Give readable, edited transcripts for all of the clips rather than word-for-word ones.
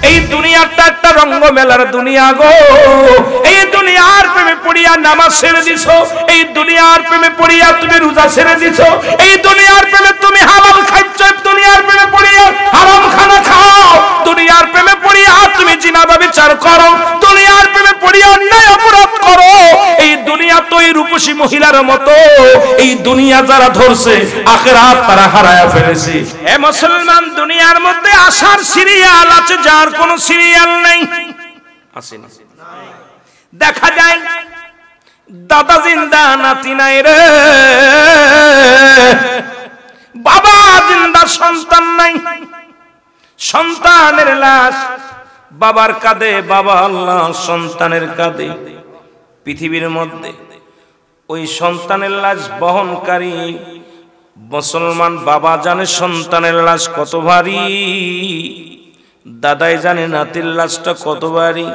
এই দুনিয়াটা একটা রঙ্গ মেলার দুনিয়া গো। এই দুনিয়ার প্রেমে পড়িয়া নামাজ ছেড়ে দিছো, এই দুনিয়ার প্রেমে পড়িয়া তুমি রোজা ছেড়ে দিছো, এই দুনিয়ার প্রেমে তুমি হালাল খাচ্ছ, দুনিয়ার প্রেমে পড়িয়া হারাম খানা খাও, দুনিয়ার প্রেমে পড়িয়া তুমি জিনা ব্যভিচার করো, দুনিয়ার প্রেমে পড়িয়া অন্যায় অপরাধ করো। এই দুনিয়া তো এই রূপসী মহিলার মতো, এই দুনিয়া যারা ধরছে আখিরাত তারা হারায়া ফেলেছে। এ মুসলমান, দুনিয়ার মধ্যে আসার সিরিয়াল আছে, যার কোনো সিরিয়াল নাই। আছে না? দেখা যায় দাদা জিন্দা, নাতি নাই রে, বাবা জিন্দা, সন্তান নাই। সন্তানের লাশ বাবার কাঁধে, বাবা আল্লাহ সন্তানের কাঁধে। পৃথিবীর মধ্যে ওই সন্তানের লাশ বহনকারী মুসলমান বাবা জানে সন্তানের লাশ কত ভারী, দাদাই জানে নাতির লাশটা কত ভারী,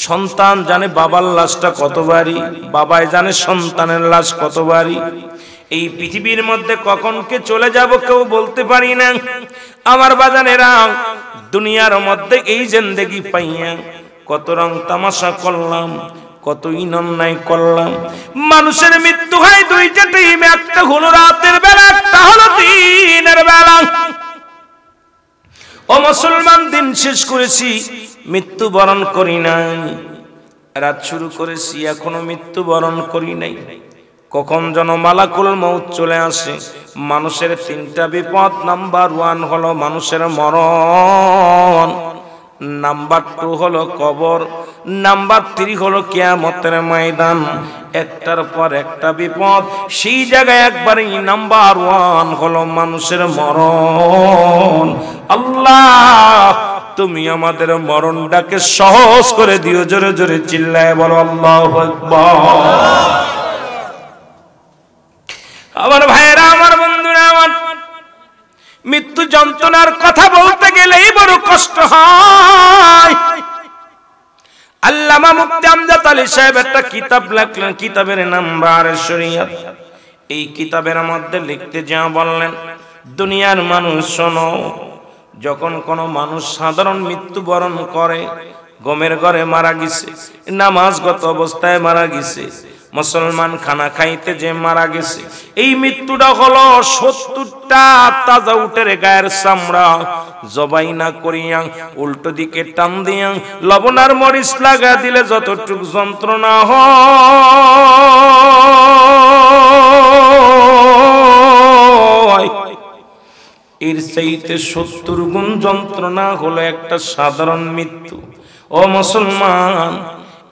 সন্তান জানে বাবার লাশটা কত ভারী, বাবাই জানে সন্তানের লাশ কত ভারী। এই পৃথিবীর মধ্যে কখন কে চলে যাব কেউ বলতে পারি না। আমার বাজানেরা, দুনিয়ার মধ্যে এই জিন্দেগি পাইয়া কত রং তামাশা করলাম, কতই অন্যায় করলাম। মানুষের মৃত্যু হয় দুইটা টাইমে, একটা হলো রাতের বেলা, একটা হলো দিনের বেলা। ও মুসলমান, দিন শেষ করেছি, মৃত্যু বরণ করি নাই। রাত শুরু করেছি, এখনো মৃত্যু বরণ করি নাই। কখন যেন মালাকুল মউত চলে আসে। মানুষের তিনটা বিপদ, নাম্বার 1 হলো মানুষের মরণ, নাম্বার 2 হলো কবর, নাম্বার 3 হলো কিয়ামতের ময়দান। একটার পর একটা বিপদ, সেই জায়গায় একবারই নাম্বার 1 হলো মানুষের মরণ। আল্লাহ, তুমি আমাদের মরণটাকে সহজ করে দিও। জোরে জোরে চিল্লায় বলো আল্লাহু আকবার। আমার ভাইয়েরা, আমার বন্ধুরা, আমার মৃত্যু যন্ত্রণার কথা বলতে গেলেই বড় কষ্ট হয়। আল্লামা মুফতি আমজাদ আলী সাহেব একটা কিতাব লিখলেন, কিতাবের নাম বারে শরিয়ত। এই কিতাবের মধ্যে লিখতে যা বললেন, দুনিয়ার মানুষ শোনো, যখন কোনো মানুষ সাধারণ মৃত্যুবরণ করে, গমের ঘরে মারা গেছে, নামাজগত অবস্থায় মারা গেছে, মুসলমান খানা খাইতে যে মারা গেছে, এই মৃত্যুটা হলো 70টা তাজা উটের গায়ের চামড়া জবাই না করিয়া উল্টো দিকে টান দিয়া লবণ আর মরিচ লাগা দিলে যতটুকু যন্ত্রণা হয়, এর চাইতে 70 গুণ যন্ত্রণা হলো একটা সাধারণ মৃত্যু। ও মুসলমান,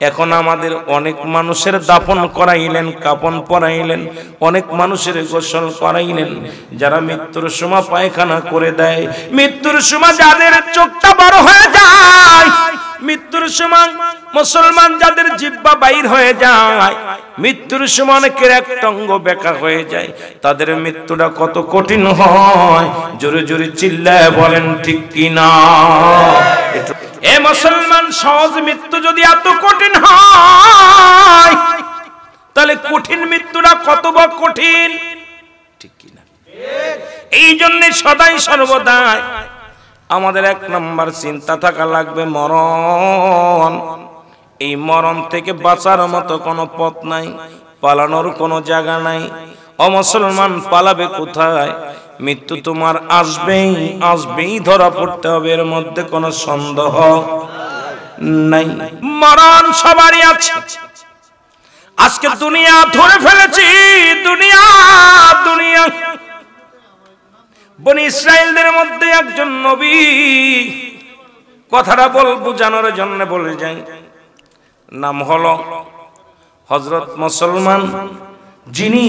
এখন আমাদের অনেক মানুষের দাফন করাইলেন, কাফন পরাইলেন, অনেক মানুষের গোসল করাইলেন। যারা মৃত্যুর সময় পায়খানা করে দেয়, মৃত্যুর সময় যাদের চোখটা বড় হয়ে যায়, মৃত্যুর সময় মুসলমান যাদের জিহ্বা বাইর হয়ে যায়, মৃত্যুর সময় অনেকের একটা অঙ্গ বেঁকা হয়ে যায়, তাদের মৃত্যুটা কত কঠিন হয়। জোরে জোরে চিল্লায় বলেন ঠিক কিনা? এ মুসলমান, সহজ মৃত্যু যদি এত কঠিন হয়, তাহলে কঠিন মৃত্যুটা কত বড় কঠিন, ঠিক কিনা? এই জন্য সদাই সর্বদাই আমাদের 1 নম্বর চিন্তা থাকা লাগবে মরণ। এই মরণ থেকে বাঁচার মতো কোনো পথ নাই, পালানোর কোনো জায়গা নাই। ও মুসলমান, পালাবে কোথায়? মৃত্যু তোমার আসবেই, আসবেই, ধরা পড়তে হবে, এর মধ্যে কোনো সন্দেহ নাই। মরণ সবারই আছে। আজকে দুনিয়া ধরে ফেলেছি, দুনিয়া দুনিয়া। বনি ইসরাইলদের মধ্যে একজন নবী, কথাটা বোঝানোর জন্য বলে যাই, নাম হলো হযরত মুসলমান, যিনি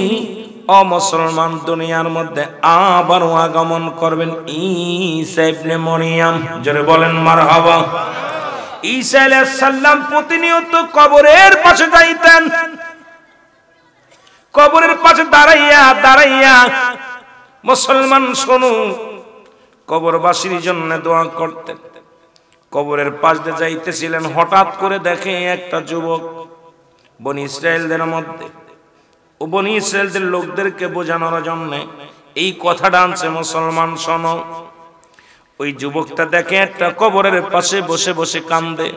অমুসলমান দুনিয়ার মধ্যে আবার আগমন করবেন, ঈসা ইবনে মরিয়ম। জোরে বলেন মারহাবা। ঈসা আলাইহিস সালাম প্রতিনিয়ত কবরের পাশে যাইতেন, কবরের পাশে দাঁড়াইয়া দাঁড়াইয়া মুসলমান শোনো, কবরবাসীর জন্য দোয়া করতেন। কবরের পাশ দিয়ে যাইতেছিলেন, হঠাৎ করে দেখে একটা যুবক বনি ইসরাইলদের মধ্যে, ও বনি ইসরাইলদের লোকদেরকে বোঝানোর জন্য এই কথাটা আনছে, মুসলমান শোনো, ওই যুবকটা দেখে একটা কবরের পাশে বসে বসে কান্দে।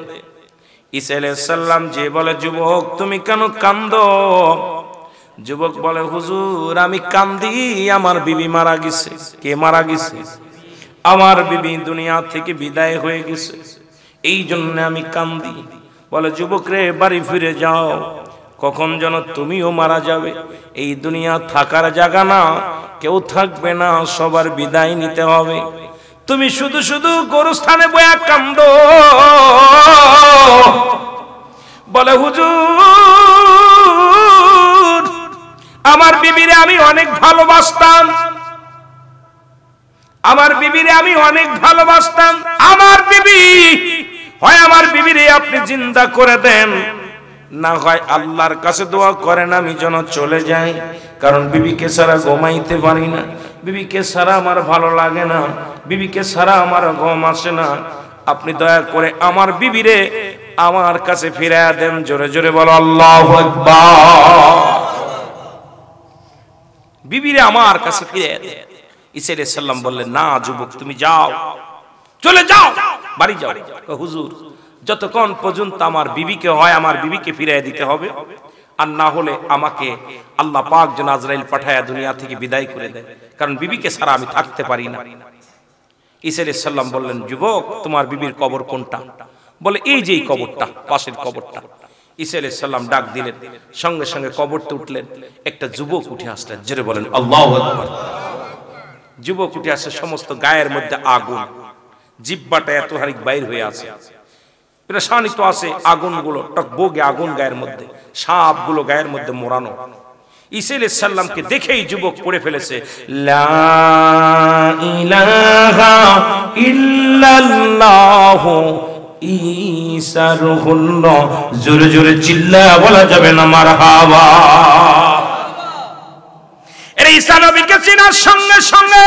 ঈসা আলাইহিস সালাম যে বলে, যুবক তুমি কেন কান্দো? যুবক বলে, হুজুর আমি কান্দি, আমার বিবি মারা গেছে। কে মারা গেছে? আমার বিবি দুনিয়া থেকে বিদায় হয়ে গেছে, এই জন্য আমি কান্দি। বলে, যুবক রে বাড়ি ফিরে যাও, কখন যেন তুমিও মারা যাবে। এই দুনিয়া থাকার জায়গা না, কেউ থাকবে না, সবার বিদায় নিতে হবে। তুমি শুধু শুধু গোরস্থানে বয়া কান্দো। বলে, হুজুর আমার বিবিরে আমি অনেক ভালোবাসতাম, আমার বিবিরে আমি অনেক ভালোবাসতাম। আমার বিবি হয় আমার বিবিরে আপনি জিন্দা করে দেন, না হয় আল্লাহর কাছে দোয়া করেন আমি যেন চলে যাই, কারণ বিবিকে ছাড়া ঘুমাইতে পারি না, বিবিকে ছাড়া আমার ভালো লাগে না, বিবিকে ছাড়া আমার ঘুম আসে না। আপনি দয়া করে আমার বিবিরে আমার কাছে ফিরাইয়া দেন। জোরে জোরে বলো আল্লাহু আকবার। বিবিরে আমার কাছে ফিরাইয়া দেন। ঈসা আলাইহিস সালাম বললেন, না যুবক তুমি যাও, চলে যাও, বাড়ি যাও। হুজুর যতক্ষণ পর্যন্ত আমার বিবিকে হয় আমার বিবিকে ফিরাইয়া দিতে হবে, আর না হলে আমাকে আল্লাহ পাক যেন আজরাইল পাঠায়া দুনিয়া থেকে বিদায় করে দেয়, কারণ বিবিকে ছাড়া আমি থাকতে পারি না। ঈসা আলাইহিস সালাম বললেন, যুবক তোমার বিবির কবর কোনটা? বলে, এই যে এই কবরটা, পাশের কবরটা। ঈসা আলাইহিস সালাম ডাক দিলেন, সঙ্গে সঙ্গে কবরতে উঠলেন, একটা যুবক উঠে আসলেন। জোরে বলেন আল্লাহু আকবার। যুবক উঠে আসে, সমস্ত গায়ের মধ্যে আগুন, জিহ্বাটা এত হারিক বাইর হয়ে আছে, পেরেশানিত আছে, আগুনগুলো টকবগে আগুন গায়ের মধ্যে, সাপগুলো গায়ের মধ্যে মোড়ানো। ঈসা আলাইহিস সালামকে দেখেই যুবক পড়ে ফেলেছে, লা ইলাহা ইল্লাল্লাহ ঈসা রূহুল্লাহ। জোরে জোরে চিল্লায়া বলা যাবে না মারহাবা। এর ঈসা নবীকে চেনার সঙ্গে সঙ্গে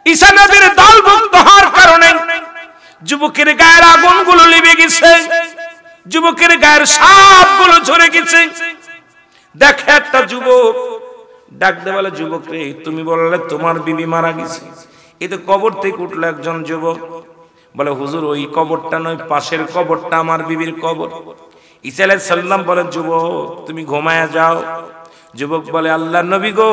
ঈসা নবীর দলভুক্ত হওয়ার কারণে যুবকের গায়ের আগুনগুলো লিভে গেছে, যুবকের গায়ের সাপগুলো ঝরে গেছে। দেখে একটা যুবক ডাক দে, বলে, যুবক রে তুমি বললে তোমার বিবি মারা গেছে। এই তো কবর থেকে উঠলো একজন যুবক, বলে, হুজুর ওই কবরটা নয়, পাশের কবরটা আমার বিবির কবর। ঈসা আলাইহিস সালাম বলে, যুবক তুমি ঘুমায়া যাও। যুবক বলে, আল্লাহর নবী গো,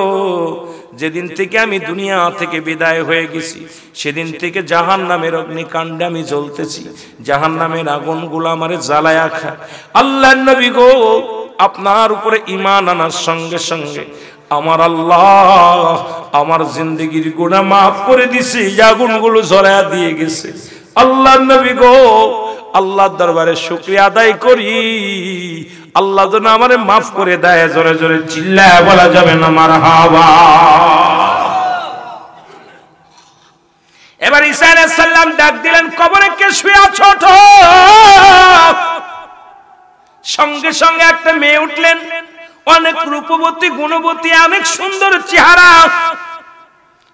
যেদিন থেকে আমি দুনিয়া থেকে বিদায় হয়ে গেছি সেদিন থেকে জাহান্নামের অগ্নিকাণ্ডে আমি জ্বলতেছি, জাহান্নামের আগুনগুলো আমারে জ্বালায়া খায়। আল্লাহর নবী গো, আপনার উপরে ঈমান আনার সঙ্গে সঙ্গে আমার আল্লাহ আমার জিন্দেগির গুনাহ মাফ করে দিয়েছে, আগুনগুলো জ্বালায়া দিয়ে গেছে। আল্লাহর নবী গো, আল্লাহর দরবারে শুকরিয়া আদায় করি, আল্লাহ যেন আমারে মাফ করে দেয়। জোরে জোরে চিল্লায়া বলা যাবে না মারহাবা। এবার ঈসা আলাইহিস সালাম ডাক দিলেন, কবরে কে শুয়ে আছো? ওঠো। সঙ্গে সঙ্গে একটা মেয়ে উঠলেন, অনেক রূপবতী, গুণবতী, অনেক সুন্দর চেহারা।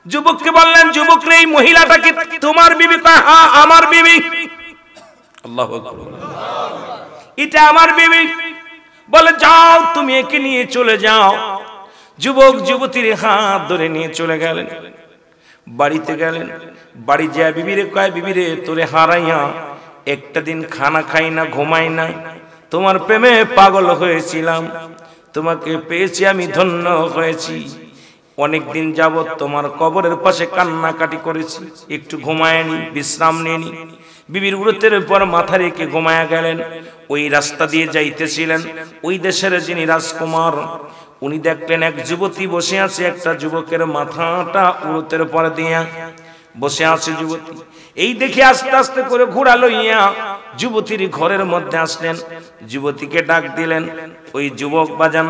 যুবককে বললেন, যুবক রে এই মহিলাটা কি তোমার বিবি? হ্যাঁ আমার বিবি। আল্লাহু আকবার। এটা আমার বিবি। বলে, যাও তুমি একে নিয়ে চলে যাও। যুবক যুবতীর হাত ধরে নিয়ে চলে গেলেন, বাড়িতে গেলেন। বাড়ি যায় বিবিরে কয়, বিবিরে তোরে হারাইয়া একটা দিন খানা খাই না, ঘুমাই না, তোমার প্রেমে পাগল হয়েছিলাম, তোমাকে পেয়েছি আমি ধন্য হয়েছি। অনেকদিন যাবত তোমার কবরের পাশে কান্নাকাটি করেছি, একটু ঘুমায়নি, বিশ্রাম নেনি। বিবির উরতের উপর মাথা রেখে ঘুমায়া গেলেন। ওই রাস্তা দিয়ে যাইতেছিলেন, ওই দেশের যিনি রাজকুমার উনি দেখলেন এক যুবতী বসে আছে, একটা যুবকের মাথাটা উরতের উপর দিয়া বসে আছে যুবতী। এই দেখে আস্তে আস্তে করে ঘোড়া লইয়া যুবতীর ঘরের মধ্যে আসলেন, যুবতীকে ডাক দিলেন। ওই যুবক বাজান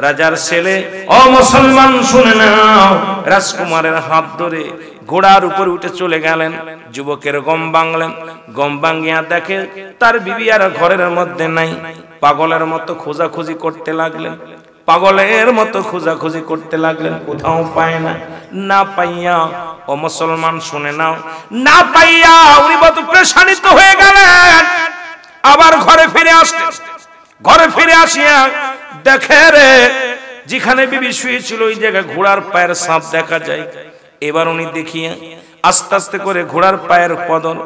রাজার ছেলে, ও মুসলমান শুনে নাও, রাজকুমারের হাত ধরে ঘোড়ার উপর উঠে চলে গেলেন। যুবকের গম ভাঙলেন, গম ভাঙিয়া দেখে তার বিবি আর ঘরের মধ্যে নাই। পাগলের মতো খোঁজাখুঁজি করতে লাগলেন, পাগলের মতো খোঁজাখুঁজি করতে লাগলেন, কোথাও পায় না। না পাইয়া, ও মুসলমান শুনে নাও, না পাইয়া উনি কত পেরেশানিত হয়ে গেলেন। আবার ঘরে ফিরে আসলেন। ঘরে ফিরে আসিয়া দেখে রে, যেখানে বিবি শুয়েছিল ওই জায়গায় ঘোড়ার পায়ের ছাপ দেখা যায়। এবার উনি দেখিয়া আস্তে আস্তে করে ঘোড়ার পায়ের পদন,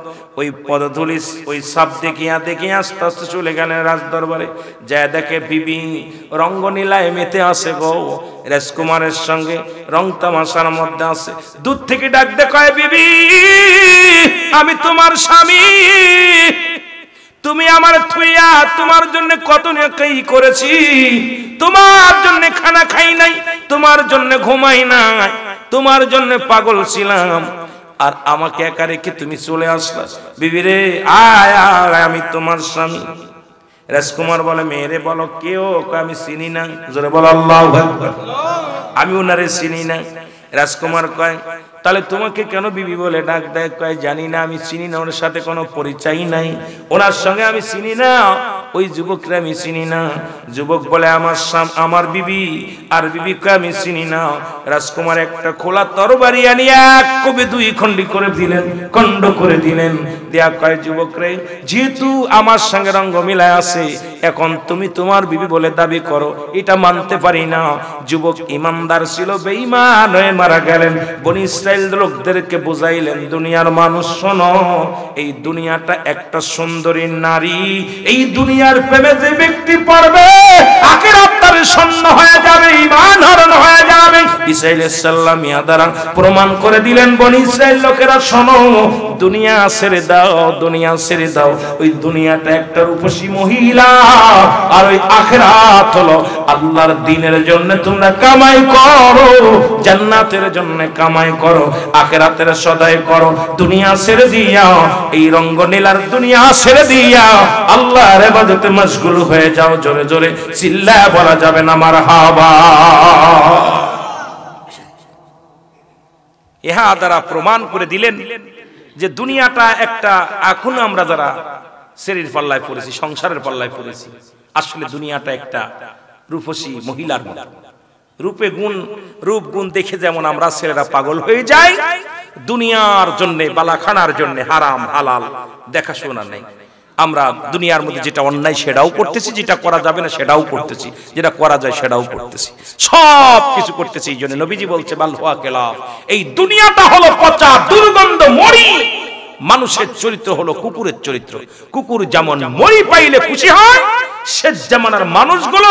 ওই পদধূলি ওই সাপ দেখিয়া দেখিয়া আস্তে আস্তে চলে গেলেন রাজ দরবারে। যা দেখে বিবি রঙ্গনীলায় মেতে আসে গো, রাজকুমারের সঙ্গে রং তামাশার মধ্যে আছে। দূর থেকে ডাক দেখায়, বিবি আমি তোমার স্বামী, তুমি আমার থুইয়া তোমার জন্য কত নেকি করেছি, তোমার জন্য খানা খাই নাই, তোমার জন্য ঘুমাই নাই, তোমার জন্য পাগল ছিলাম, আর আমাকে একা রেখে তুমি চলে আসলা। বিবি রে আয় আয়, আমি তোমার স্বামী। রাজকুমার বলে, মেয়েরে বলো কেউ? আমি চিনি না। জোরে বলো আল্লাহু আকবার। আমি ওনারে চিনি না। রাজকুমার কয়, তাহলে তোমাকে কেন বিবি বলে ডাক দেয়? কয়, জানি না, আমি চিনি না, ওর সাথে কোনো পরিচয় নাই, ওনার সঙ্গে আমি চিনি না, ওই যুবকরা আমি চিনি না। যুবক বলে, আমার বিবি। আর বিবি কয়, আমি চিনি না। রাজকুমার একটা খোলা তরবারি আনিয়া এক কবে দুই খন্ড করে দিলেন, খণ্ড করে দিলেন। দেয়া কয়, যুবক রে, যেহেতু আমার সঙ্গে রঙ্গ মিলায় আছে, এখন তুমি তোমার বিবি বলে দাবি করো, এটা মানতে পারি না। যুবক ইমানদার ছিল, বেঈমান হয়ে মারা গেলেন। বনি ইসরাইল লোকদেরকে বুঝাইলেন, দুনিয়ার মানুষ শোনো, এই দুনিয়াটা একটা সুন্দরী নারী, এই দুনিয়ার প্রেমে যে ব্যক্তি পড়বে আখিরাত তার শূন্য হয়ে যাবে, ঈমান হারান হয়ে যাবে। ঈসা আলাইহিস সালাম ইয়া দ্বারা প্রমাণ করে দিলেন, বনি ইসরাইল লোকেরা শোনো, দুনিয়া ছেড়ে দাও, দুনিয়া ছেড়ে দাও। ওই দুনিয়াটা একটা রূপসী মহিলা, আর ওই আখিরাত হলো আল্লাহর দ্বীনের জন্য তোমরা কামাই করো, জান্নাতের জন্য কামাই করো, আখিরাতের সদাই করো। দুনিয়া ছেড়ে দিয়া, এই রঙ্গনীলার দুনিয়া ছেড়ে দিয়া আল্লাহর ইবাদতে মশগুল হয়ে যাও। জোরে জোরে চিল্লায়া বলা যাবে না মারহাবা। ইহা দ্বারা প্রমাণ করে দিলেন যে দুনিয়াটা একটা, এখন আমরা যারা শরীর পাল্লায় পড়েছি, সংসারের পাল্লায় পড়েছি, আসলে দুনিয়াটা একটা রূপসী মহিলার মতো। রূপে গুণ, রূপ গুণ দেখে যেমন আমরা ছেলেরা পাগল হয়ে যাই, দুনিয়ার জন্য, বালাখানার জন্য হারাম হালাল দেখাশোনা নেই। আমরা দুনিয়ার মধ্যে যেটা অন্যায় সেটাও করতেছি, যেটা করা যাবে না সেটাও করতেছি, যেটা করা যায় সেটাও করতেছি, সব কিছু করতেছি। এই জন্য নবীজি বলছে, বাল হুয়া কেলাফ, এই দুনিয়াটা হলো পচা দুর্গন্ধ মরি। মানুষের চরিত্র হলো কুকুরের চরিত্র। কুকুর যেমন মরি পাইলে খুশি হয়, শেষ জামানার মানুষগুলো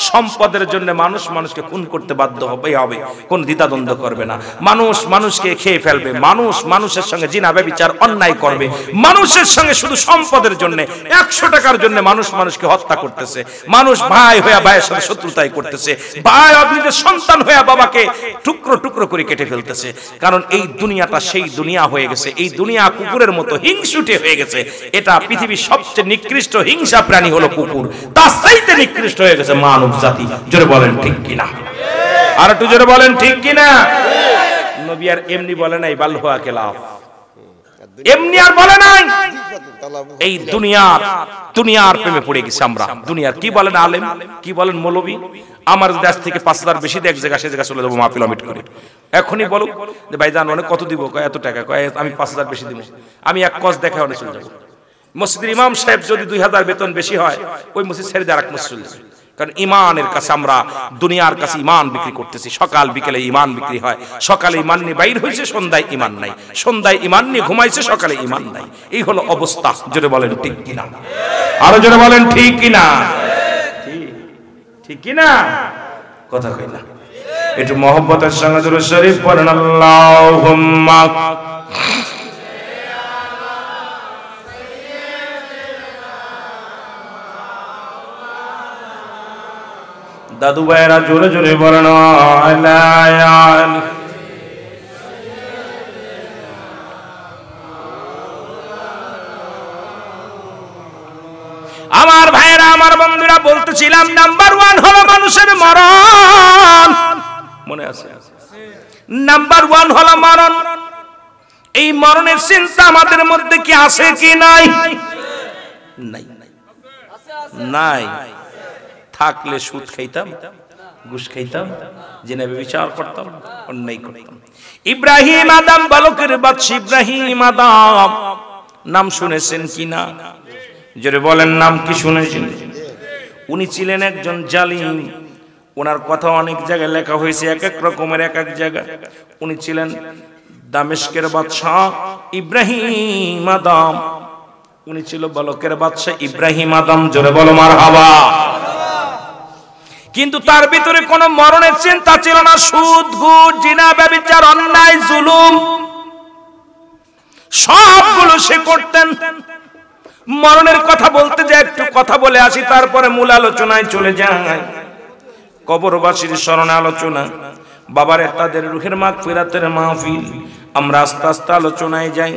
সম্পদের জন্য মানুষ মানুষকে খুন করতে বাধ্য হবে, কোন দ্বিধাদ্বন্দ্ব করবে না। মানুষ মানুষকে খেয়ে ফেলবে, মানুষ মানুষের সঙ্গে জিনা ব্যভিচার অন্যায় করবে, মানুষের সঙ্গে শুধু সম্পদের জন্য, 100 টাকার জন্য মানুষ মানুষকে হত্যা করতেছে, মানুষ ভাই হয়ে ভাইয়ের সাথে শত্রুতাই করতেছে, ভাই নিজের সন্তান হয়ে বাবাকে টুকরো টুকরো করে কেটে ফেলতেছে। কারণ এই দুনিয়াটা সেই দুনিয়া হয়ে গেছে, এই দুনিয়া কুকুরের মতো হিংসুটে হয়ে গেছে। এটা পৃথিবীর সবচেয়ে নিকৃষ্ট হিংসা প্রাণী হলো কুকুর, তার চাইতে নিকৃষ্ট হয়ে গেছে মানব জাতি। জোরে বলেন ঠিক কিনা? আর একটু জোরে বলেন ঠিক কিনা? নবী আর এমনি বলে নাই বাল হুয়া কেলাফ, এমনি আর বলে নাই। এই দুনিয়ার প্রেমে পড়ে গেছি আমরা। দুনিয়ার কি বলেন আলেম, কি বলেন মৌলবী, আমার দেশ থেকে 5000 বেশি এক জায়গা সে জায়গা চলে যাবো মাহফিল মিট করে। এখনই বলো যে ভাইজান অনেক কত দিব, কয় এত টাকা, কয় আমি 5000 বেশি দিব, আমি এক কস দেখা অনেক চলে যাবো। মসজিদের ইমাম সাহেব যদি 2000 বেতন বেশি হয়, ওই মসজিদ ছেড়ে দিয়ে আরেক মসজিদ চলে যাবে। কারণ ইমানের কাছে আমরা দুনিয়ার কাছে ইমান বিক্রি করতেছি। সকাল বিকেলে ইমান বিক্রি হয়, সকালে ইমান নিয়ে বাইর হয়েছে, সন্ধ্যায় ইমান নাই, সন্ধ্যায় ইমান নিয়ে ঘুমাইছে, সকালে ইমান নাই। এই হলো অবস্থা। জোরে বলেন ঠিক কিনা? আরো জোরে বলেন ঠিক কিনা? ঠিক কিনা? কথা কই না? একটু মহব্বতের সঙ্গে দুরূদ শরীফ পড়েন, আল্লাহুম্মা দাদু ভাইরা জোরে জোরে বলেন আমার ভাইরা, আমার বন্ধুরা, বলতেছিলাম নাম্বার 1 হলো মানুষের মরণ। মনে আছে? নাম্বার 1 হলো মরণ। এই মরণের চিন্তা আমাদের মধ্যে কি আছে কি নাই? নাই। থাকলে সুদ খাইতাম, ঘুষ খাইতাম, জিনা ব্যভিচার করতাম, অন্যায় করতাম। ইব্রাহিম আদম বালকের বাদশা ইব্রাহিম আদম, নাম শুনেছেন কিনা? জোরে বলেন, নাম কি শুনেছেন? উনি ছিলেন একজন জালিম। ওনার কথা অনেক জায়গায় লেখা হয়েছে, এক এক রকমের এক এক জায়গায়। উনি ছিলেন দামেস্কের বাদশাহ ইব্রাহিম আদম, উনি ছিল বলকের বাদশাহ ইব্রাহিম আদম, জোরে বলো মারহাবা। কিন্তু তার ভিতরে কোনো মরণের চিন্তা ছিল না। সুদ, ঘুষ, জিনা, ব্যভিচার, অন্যায়, জুলুম সবগুলো সে করতেন। মরণের কথা বলতে যে একটু কথা বলে আসি, তারপরে মূল আলোচনায় চলে যায়। কবরবাসীর স্মরণে আলোচনা, বাবারে তাদের রুহের মাগফিরাতের মাহফিল। আমরা আস্তে আস্তে আলোচনায় যাই।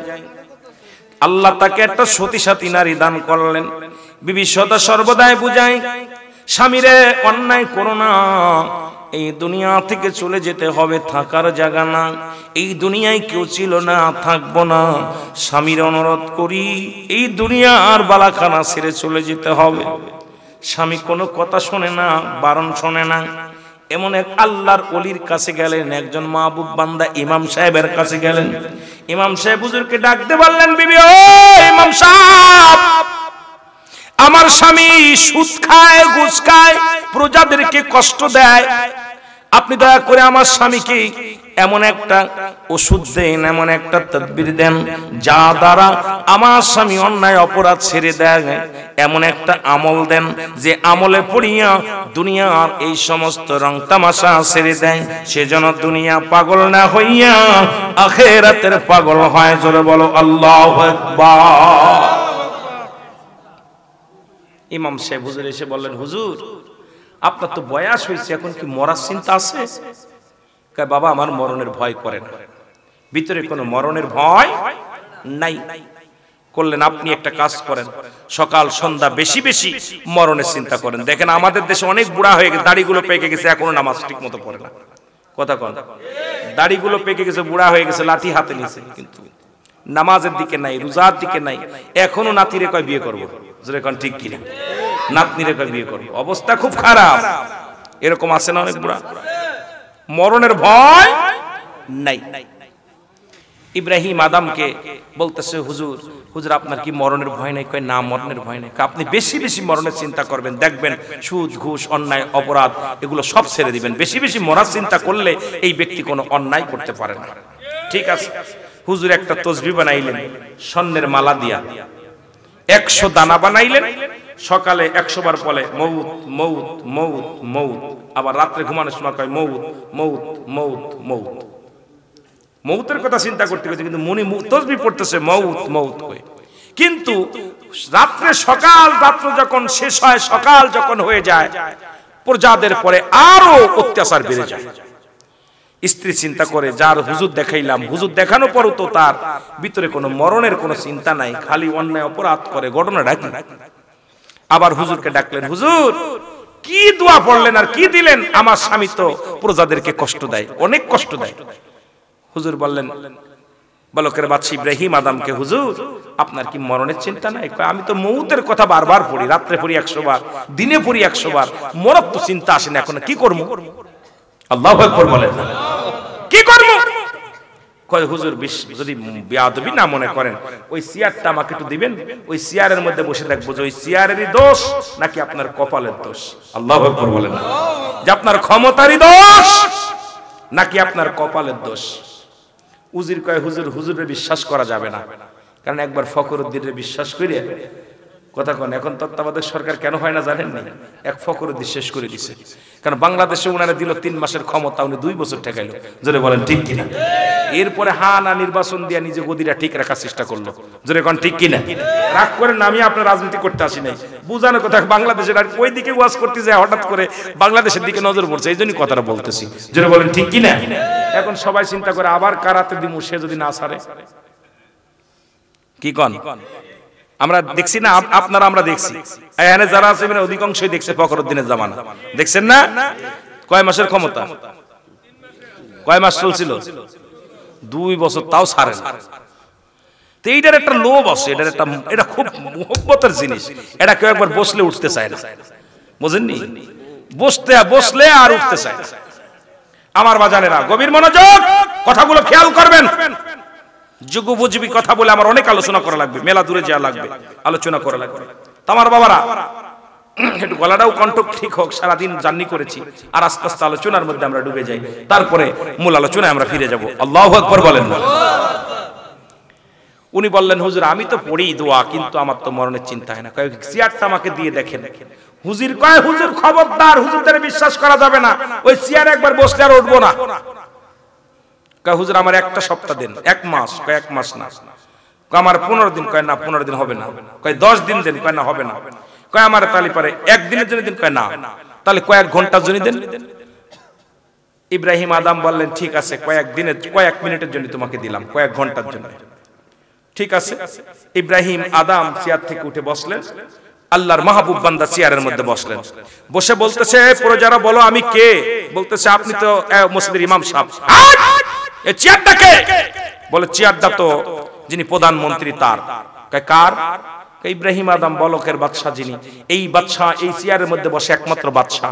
আল্লাহ তাকে একটা সতী সাথী নারী দান করলেন। বিবি সদা সর্বদাই বুঝায়, স্বামীরে অন্যায় করো না, এই দুনিয়া থেকে চলে যেতে হবে, থাকার জায়গা না, এই দুনিয়ায় কেউ ছিল না, থাকবো না। স্বামীর অনুরোধ করি, এই দুনিয়া আর বালাখানা ছেড়ে চলে যেতে হবে। স্বামী কোনো কথা শোনে না, বারণ শোনে না। এমন এক আল্লাহর ওলির কাছে গেলেন, একজন মাহবুব বান্দা ইমাম সাহেবের কাছে গেলেন। ইমাম সাহেব হুজুরকে ডাকতে বললেন, বিবি ও ইমাম সাহেব, আমার স্বামী সুদ খায়, ঘুষ খায়, প্রজাদেরকে কষ্ট দেয়, আপনি দয়া করে আমার স্বামীকে এমন একটা ওষুধ দেন, এমন একটা তদবির দেন, যা দ্বারা আমার স্বামী অন্যায় অপরাধ ছেড়ে দেয়, এমন একটা আমল দেন যে আমলে পড়িয়া দুনিয়ার এই সমস্ত রং তামাশা ছেড়ে দেয়, সেজন্য দুনিয়া পাগল না হইয়া আখিরাতের পাগল হয়। জোরে বলো আল্লাহু আকবার। ইমাম সাহেব হুজুর এসে বললেন, হুজুর আপনার তো বয়স হয়েছে, এখন কি মরার চিন্তা আছে? কয় বাবা, আমার মরণের ভয় করে না, ভিতরে কোনো মরণের ভয় নাই। করলেন, আপনি একটা কাজ করেন, সকাল সন্ধ্যা বেশি বেশি মরণের চিন্তা করেন। দেখেন আমাদের দেশে অনেক বুড়া হয়ে গেছে, দাড়িগুলো পেকে গেছে, এখনো নামাজ ঠিক মতো পড়ে না। কথা কন, দাড়িগুলো পেকে গেছে, বুড়া হয়ে গেছে, লাঠি হাতে নিছে, কিন্তু নামাজের দিকে নাই, রোজার দিকে নাই। এখনো নাতিরে কয় বিয়ে করবো, ঠিক কিনা? নাতনিরে কয় বিয়ে করবো, অবস্থা খুব খারাপ। এরকম আছে না অনেক বুড়া, মরণের ভয় নাই। ইব্রাহিম আদমকে বলতেছে, হুজুর হুজুর আপনার কি মরণের ভয় নাই? কয় না, মরণের ভয় নাই। আপনি বেশি বেশি মরণের চিন্তা করবেন, দেখবেন সুদ, ঘুষ, অন্যায়, অপরাধ এগুলো সব ছেড়ে দিবেন। বেশি বেশি মরার চিন্তা করলে এই ব্যক্তি কোনো অন্যায় করতে পারে না। ঠিক আছে। হুজুর একটা তসবিহ বানাইলেন স্বর্ণের মালা দিয়া, 100 দানা বানাইলেন। সকালে 100 বার বলে মৌত মৌত মৌত মৌত, আবার রাত্রে ঘুমানোর সময় কয় মৌত মৌত মৌত মৌত। মৌতের কথা চিন্তা করতে গেছে, কিন্তু মনে তসবিহ পড়তেছে মৌত মৌত কই। কিন্তু রাত্রে রাত্র যখন শেষ হয়, সকাল যখন হয়ে যায়, প্রজাদের পরে আরো অত্যাচার বেড়ে যায়। স্ত্রী চিন্তা করে, যার হুজুর দেখাইলাম, হুজুর দেখানোর পরও তো তার ভিতরে কোনো মরণের কোনো চিন্তা নাই, খালি অন্যায় অপরাধ করে। ঘটনা ডাকি, আবার হুজুরকে ডাকলেন, হুজুর কি দোয়া পড়লেন আর কি দিলেন? আমার স্বামী তো প্রজাদেরকে কষ্ট দেয়, অনেক কষ্ট দেয়। হুজুর বললেন বলকের বাদশা ইব্রাহিম আদমকে, হুজুর আপনার কি মরণের চিন্তা নাই? আমি তো মৌতের কথা বারবার পড়ি, রাত্রে পড়ি 100 বার, দিনে পড়ি 100 বার, মরণ তো চিন্তা আসে না, এখন কি করবো? আল্লাহু আকবার বলেন, কি করবো? কয় হুজুর যদি বেয়াদবি না মনে করেন, ওই চেয়ারটা আমাকে একটু দিবেন, ওই চেয়ারের মধ্যে বসে দেখবো যে ওই চেয়ারেরই দোষ নাকি আপনার কপালের দোষ। আল্লাহু আকবার বলেন, যে আপনার ক্ষমতারই দোষ নাকি আপনার কপালের দোষ। উজির কয়, হুজুর হুজুরের বিশ্বাস করা যাবে না, কারণ একবার ফখরুদ্দিনের বিশ্বাস করে, কথা কন, এখন তত্ত্বাবধায়ক সরকার কেন হয় না জানেন না? এক ফখরুদ্দিন শেষ করে দিছে, কারণ বাংলাদেশে উনারা দিল 3 মাসের ক্ষমতা, উনি 2 বছর ঠেকাইলো। জোরে বলেন ঠিক কিনা? এরপরে না নির্বাচন দিয়ে নিজে গদিটা ঠিক রাখার চেষ্টা করলো। জোরে কোন ঠিক কিনা? রাগ করে না, আমি আপনার রাজনীতি করতে আসি নাই, বুঝানোর কথা। বাংলাদেশের আর ওই দিকে ওয়াজ করতে যায়, হঠাৎ করে বাংলাদেশের দিকে নজর পড়ছে, এই জন্যই কথাটা বলতেছি। জোরে বলেন ঠিক কিনা? এখন সবাই চিন্তা করে, আবার কারাতে দিমু, সে যদি না ছাড়ে, কি কন? আমরা দেখছি না, আপনারা আমরা দেখছি, এখানে যারা আছে অধিকাংশই দেখছে ফখরুদ্দিনের জামানা, দেখছেন না? কয় মাসের ক্ষমতা, কয় মাস চলছিল? 2 বছর, তাও ছাড়ে না। তো এইটার একটা লোভ আছে, এটা খুব মুহব্বতের জিনিস। এটা কেউ একবার বসলে উঠতে চায় না, বুঝেননি? বসলে আর উঠতে চায় না। আমার বাজানেরা, গভীর মনোযোগ, কথাগুলো খেয়াল করবেন। যুগোপযোগী কথা বলে আমার অনেক আলোচনা করা লাগবে, মেলা দূরে যাওয়া লাগবে, আলোচনা করা লাগবে। আমার বাবারা, একটু গলাটাও কণ্ঠ ঠিক হোক, সারাদিন জার্নি করেছি, আর আস্তে আস্তে আলোচনার মধ্যে আমরা ডুবে যাই, তারপরে মূল আলোচনায় আমরা ফিরে যাব। আল্লাহু আকবার বলেন না। উনি বললেন, হুজুর আমি তো পড়ি দোয়া, কিন্তু আমার তো মরণের চিন্তা হয় না। কয় চেয়ারটা আমাকে দিয়ে দেখেন। হুজুর কয়, হুজুর খবরদার, হুজুরদের বিশ্বাস করা যাবে না, ওই চেয়ারে একবার বসলে আর উঠবো না। কয় হুজুর আমার একটা সপ্তাহ দেন। 1 মাস? কয় 1 মাস না। কয় আমার 15 দিন। কয় না 15 দিন হবে না। কয় 10 দিন দেন। কয় না হবে না। কয় আমার তালি পারে 1 দিনের জন্য দিন। কয় না, তাহলে কয়েক ঘন্টার জন্য দেন। ইব্রাহিম আদম বললেন, ঠিক আছে, কয়েক দিনের, কয়েক মিনিটের জন্য তোমাকে দিলাম, কয়েক ঘন্টার জন্য। ঠিক আছে। ইব্রাহিম আদম চেয়ার থেকে উঠে বসলেন, আল্লাহর মাহবুব বান্দা চেয়ারের মধ্যে বসলেন। বসে বলতেছে, প্রজারা বলো আমি কে? বলতেছে, আপনি তো মসজিদের ইমাম সাহেব। এই চেয়ারটা কে? বলে চেয়ারটা তো যিনি প্রধানমন্ত্রী তার। কয় কার? ইব্রাহিম আদম বলকের বাদশা যিনি, এই বাদশা এই চেয়ারের মধ্যে বসে একমাত্র বাদশা।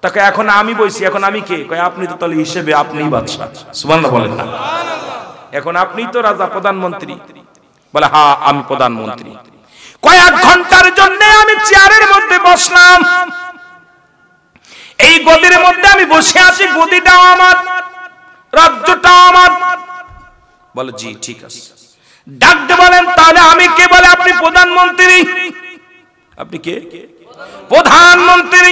তাকে এখন আমি বইছি, এখন আমি কে? কয় আপনি তো তাহলে হিসেবে আপনিই বাদশা। সুবহানাল্লাহ বলেন না। এখন আপনিই তো রাজা, প্রধানমন্ত্রী। বলে হ্যাঁ আমি প্রধানমন্ত্রী। কয়েক ঘন্টার জন্য আমি চেয়ারের মধ্যে বসলাম, এই গদির মধ্যে আমি বসে আছি, গদিটাও আমার, রাজ্যটাও আমার। বলে জি ঠিক আছে। ডাকতে বলেন, তাহলে আমি কে? বলে আপনি প্রধানমন্ত্রী। আপনি কে? প্রধানমন্ত্রী।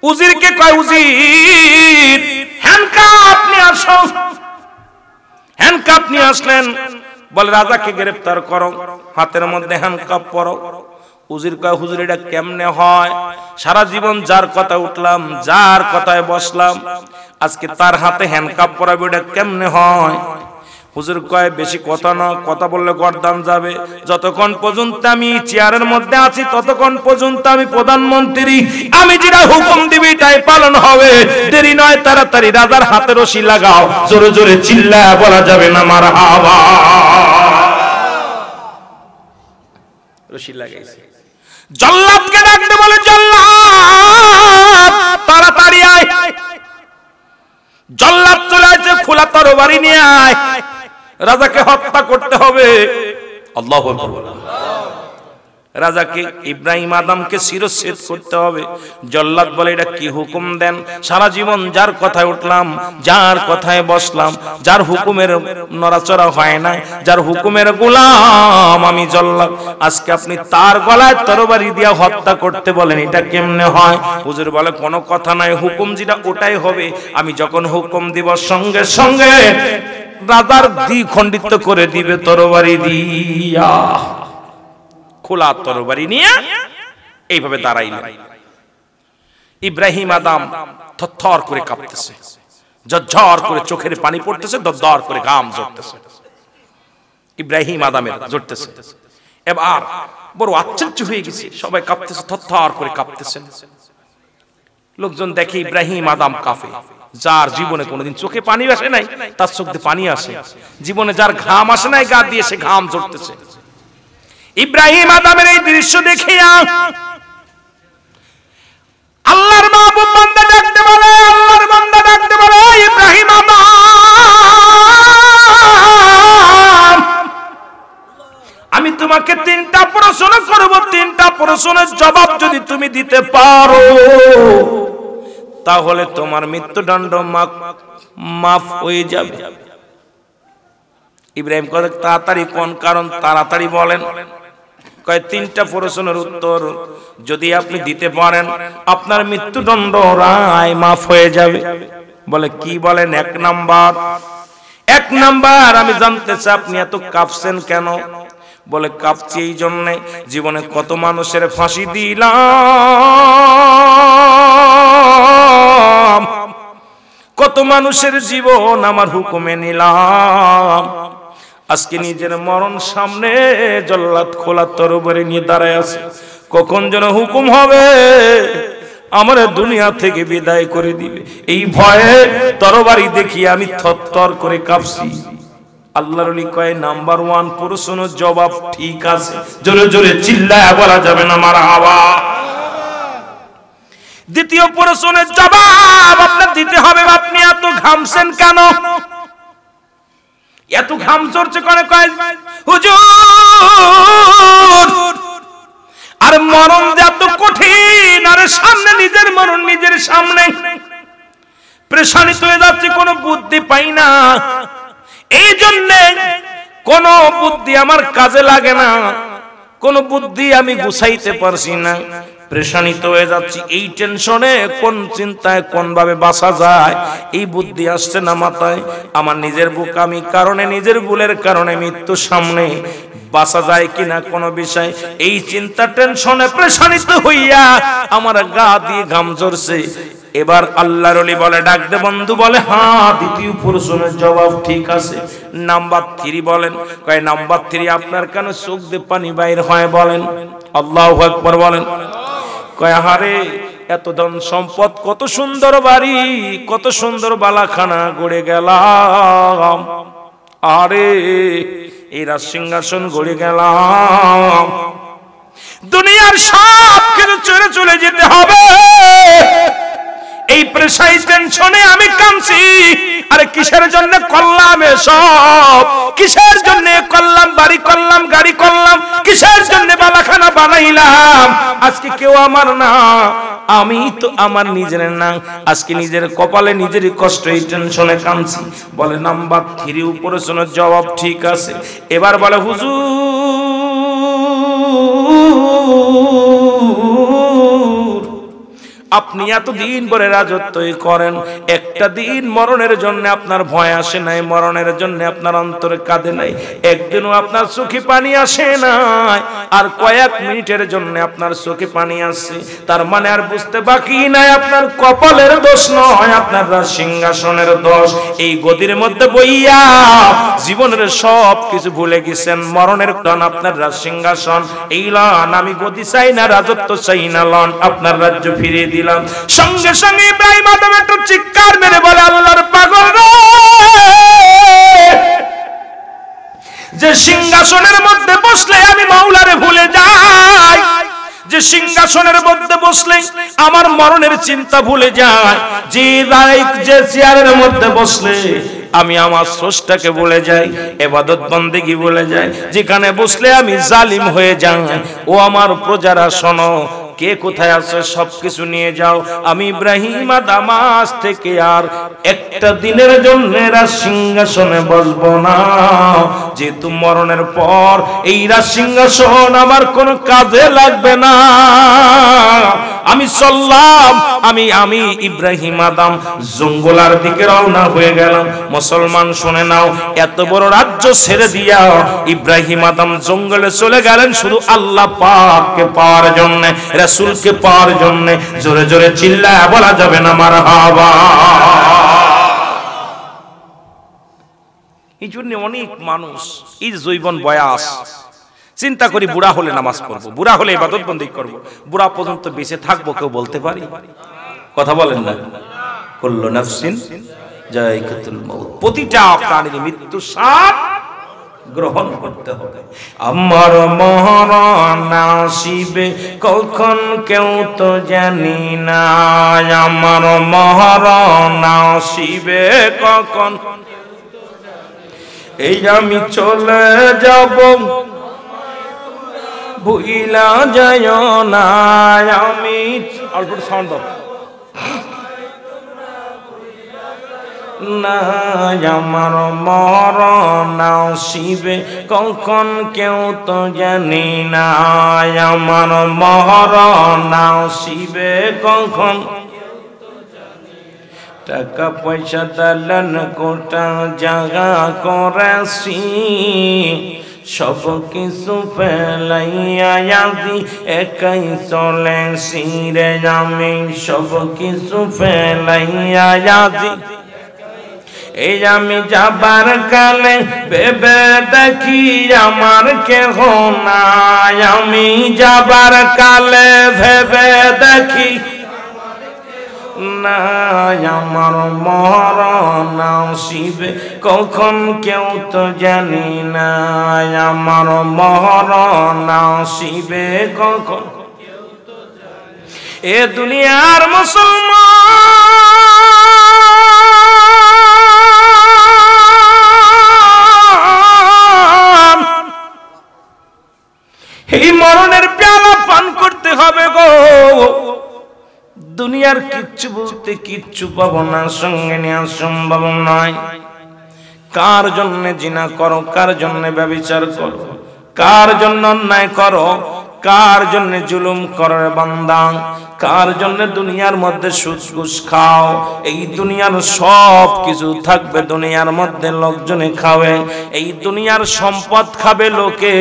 উজিরকে কয়, উজির হ্যান্ডকাপ নিয়ে আসো। হ্যান্ডকাপ নিয়ে আসলেন। বলে রাজাকে গ্রেফতার করো, হাতের মধ্যে হ্যান্ডকাপ পরো। উজির কয়, হুজুর এটা কেমনে হয়? সারা জীবন যার কথা উঠলাম, যার কথায় বসলাম, আজকে তার হাতে হ্যান্ডকাপ পরাবে, এটা কেমনে হয়? হুজুর কয়, বেশি কথা না, কথা বললে গর্দান যাবে। যতক্ষণ পর্যন্ত আমি চেয়ারের মধ্যে আছি ততক্ষণ পর্যন্ত আমি প্রধানমন্ত্রী, আমি যেটা হুকুম দিবি তাই পালন হবে। দেরি নয়, তাড়াতাড়ি রাজার হাতে রশি লাগাও। জোরে জোরে চিল্লায় বলা যাবে না মারহাবা। রশি লাগাইছে। জল্লাদকে ডাকতে বলে, জল্লাদ তাড়াতাড়ি আয়। জল্লাদ চলে আসছে, খোলা তরবারি নিয়ে আয়, রাজাকে হত্যা করতে হবে। আল্লাহু আকবার। রাজাকে ইব্রাহিম আদমকে শিরচ্ছেদ করতে হবে। জল্লাদ বলে, এটা কি হুকুম দেন? সারা জীবন যার কথায় উঠলাম, যার কথায় বসলাম, যার হুকুমের নড়াচড়া হয় না, যার হুকুমের গোলাম আমি জল্লাদ, আজকে আপনি তার গলায় তরবারি দিয়া হত্যা করতে বলেন, এটা কেমনে হয়? হুজুর বলে, কোনো কথা নাই, হুকুম যেটা ওটাই হবে। আমি যখন হুকুম দিব সঙ্গে সঙ্গে রাজার দ্বিখণ্ডিত করে দিবে তরবারি দিয়া। খোলা তরবারি নিয়ে এইভাবে দাঁড়াইলেন। ইব্রাহিম আদম থরথর করে কাঁপতেছে, ঝরঝর করে চোখের পানি পড়তেছে, দরদর করে ঘাম ঝরতেছে। ইব্রাহিম আদমের ঝরতেছে। এবার বড় আশ্চর্য হয়ে গেছে, সবাই কাঁপতেছে, থরথর করে কাঁপতেছেন। লোকজন দেখে ইব্রাহিম আদম কাঁপে। যার জীবনে কোনোদিন চোখে পানি আসে নাই, তার চোখ দিয়ে পানি আসে। জীবনে যার ঘাম আসে নাই, গা দিয়ে সে ঘাম ঝরতেছে। ইব্রাহিম আদমের এই দৃশ্য দেখিয়া আল্লাহর মাহবুব বান্দা ডাকতে বলে, আল্লাহর বান্দা ডাকতে বলে, ইব্রাহিম আদম আমি তোমাকে 3টা প্রশ্ন করব, 3টা প্রশ্নের জবাব যদি তুমি দিতে পারো তাহলে তোমার মৃত্যুদণ্ড মাফ হয়ে যাবে। ইব্রাহিম কয়, তাড়াতাড়ি কোন কারণ, তাড়াতাড়ি বলেন। কয়, 3টা প্রশ্নের উত্তর যদি আপনি দিতে পারেন আপনার মৃত্যুদণ্ড রায় মাফ হয়ে যাবে। বলে কি বলেন? 1 নাম্বার আমি জানতে চাই আপনি এত কাঁপছেন কেন? বলে কাঁপছি এই জন্যে, জীবনে কত মানুষের ফাঁসি দিলাম, কত মানুষের জীবন আমার হুকুমে নিলাম, আজকে নিজের মরণ সামনে, জল্লাদ খোলা তরবারি নিয়ে দাঁড়ায় আছে, কখন যেন হুকুম হবে আমার দুনিয়া থেকে বিদায় করে দিবে। এই ভয়ে তরবারি দেখি আমি থরথর করে কাঁপছি। আল্লাহর ওলি কয়, নাম্বার 1 প্রশ্নের জবাব ঠিক আছে। জোরে জোরে চিল্লায় বলা যাবে না মারহাবা। দ্বিতীয় প্রশ্নের জবাব আপনার দিতে হবে, আপনি এত ঘামছেন কেন? এত ঘাম ঝরছে কেন? কয়, হুজুর আর মরণ যে এত কঠিন প্রেশানিত হয়ে যাচ্ছি, কোনো বুদ্ধি পাই না। এই জন্য কোন বুদ্ধি আমার কাজে লাগে না, কোন বুদ্ধি আমি গুছাইতে পারছি না, প্রেশানিত হয়ে যাচ্ছি। এই টেনশনে কোন চিন্তায় কোন ভাবে বাঁচা যায় এই বুদ্ধি আসছে না মাথায়। আমার নিজের বোকামি কারণে, নিজের ভুলের কারণে মৃত্যু সামনে, বাঁচা যায় কিনা কোন বিষয়, এই চিন্তা টেনশনে প্রেশানিত হইয়া আমার গা দিয়ে ঘাম ঝরছে। এবার আল্লাহর ওলি বলে, ডাক দে বন্ধু। বলে হ্যাঁ, দ্বিতীয় প্রশ্নের জবাব ঠিক আছে। নাম্বার 3 বলেন। কয় নাম্বার 3 আপনার কেন চোখ দিয়ে পানি বাইর হয়? বলেন আল্লাহু আকবার বলেন। কয় হারে, এত ধন সম্পদ, কত সুন্দর বাড়ি, কত সুন্দর বালাখানা গড়ে গেলাম, আরে এই রাজ সিংহাসন গড়ে গেলাম, দুনিয়ার সব কিছু ছেড়ে চলে যেতে হবে, এই প্রেসাই টেনশনে আমি কাঁদছি। আরে কিসের জন্য করলাম এসব? কিসের জন্য করলাম বাড়ি, করলাম গাড়ি, করলাম কিসের জন্য বালাখানা বানাইলাম? আজকে কেউ আমার না, আমি তো আমার নিজের না। আজকে নিজের কপালে নিজেরই কষ্ট, এই টেনশনে কাঁদছি। বলে নাম্বার 3 উপরে শোনো, জবাব ঠিক আছে। এবার বলে হুজুর, আপনি এতদিন পরে রাজত্বই করেন, একটা দিন মরণের জন্য আপনার ভয় আসে নাই, মরণের জন্য আপনার অন্তরে কাঁদে নাই, একদিনও আপনার চোখে পানি আসে নাই, আর কয়েক মিনিটের জন্য আপনার চোখে পানি আসছে। তার মানে আর বুঝতে বাকি নাই আপনার কপালের দোষ নয়, আপনার সিংহাসনের দোষ। এই গদির মধ্যে বইয়া জীবনের সব কিছু ভুলে গেছেন, মরণের টান আপনার সিংহাসন। এই লন, আমি গদি চাই না, রাজত্ব চাই না, লন আপনার রাজ্য ফিরিয়ে দিলাম। সঙ্গে সঙ্গে ইব্রাহিম আদম একটু চিৎকার মেরে বলে, আল্লাহর পাগল রে, যে সিংহাসনের মধ্যে বসলে আমি মাওলারে ভুলে যাই, যে সিংহাসনের মধ্যে বসলে আমার মরণের চিন্তা ভুলে যায়, যে চেয়ারের মধ্যে বসলে আমি আমার স্রষ্টাকে ভুলে যাই, ইবাদত বন্দেগী ভুলে যাই, যেখানে বসলে আমি জালিম হয়ে যাই। ও আমার প্রজারা শোনো, কে কোথায় আছে সবকিছু নিয়ে যাও, আমি ইব্রাহিম আদম আজ থেকে আর একটা দিনের জন্য রাজ সিংহাসনে বসবো না। যেহেতু মরণের পর এই রাজ সিংহাসন আমার কোনো কাজে লাগবে না, আমি চললাম, আমি ইব্রাহিম আদম জঙ্গলার দিকে রওনা হয়ে গেলাম। মুসলমান শুনে নাও, এত বড় রাজ্য ছেড়ে দিয়া ইব্রাহিম আদম জঙ্গলে চলে গেলেন শুধু আল্লাহ পাককে পাওয়ার জন্য, রাসূলকে পাওয়ার জন্য। জোরে জোরে চিল্লায়া বলা যাবে না মারহাবা। এই জন্য অনেক মানুষ এই যৌবন বয়স চিন্তা করি বুড়া হলে নামাজ পড়বো, বুড়া হলে ইবাদত বন্দেগী করব, বুড়া পর্যন্ত বেঁচে থাকবো, কেউ বলতে পারি? কথা বলেন না। কুল্লু নাফসিন যায়কাতুল মাউত, প্রতিটা প্রাণীর মৃত্যু স্বাদ গ্রহণ করতে হবে। আমার মরণ আসিবে কখন কেউ তো জানি না, আমার মরণ আসিবে কখন, এই আমি চলে যাব ভুইলা যায় না, আমি অল্প সাউন্ড দাও না, আমার মরণ আসিবে কখন কেউ তো জানি না, আমার মরণ আসিবে কখন, টাকা পয়সা দালান কোটা জাগা করেছি, সব কিছু ফেলাইয়া আজি একাই চলেছি রে, আমি সব কিছু ফেলাইয়া আজি, এই আমি যাবার কালে ভেবে দেখি আমার কেহ নাই, আমি যাবার কালে ভেবে দেখি না, আমার মরণ আসিবে কখন কেউ তো জানি না, আমার মরণ আসিবে কখন, এ দুনিয়ার মুসলমান, এই মরণের পেয়ালা পান করতে হবে গো। দুনিয়ার কিচ্ছু বলতে কিচ্ছু পাবো না, সঙ্গে নেওয়া সম্ভব নয়। কার জন্য জিনা করো, কার জন্য ব্যভিচার করো, কার জন্য অন্যায় করো, কার জন্য জুলুম করো বান্দা, কার জন্য দুনিয়ার মধ্যে সুদ ঘুষ খাও। এই দুনিয়ার সব কিছু থাকবে, দুনিয়ার মধ্যে লোকজনে খাবে, এই দুনিয়ার সম্পদ খাবে লোকে,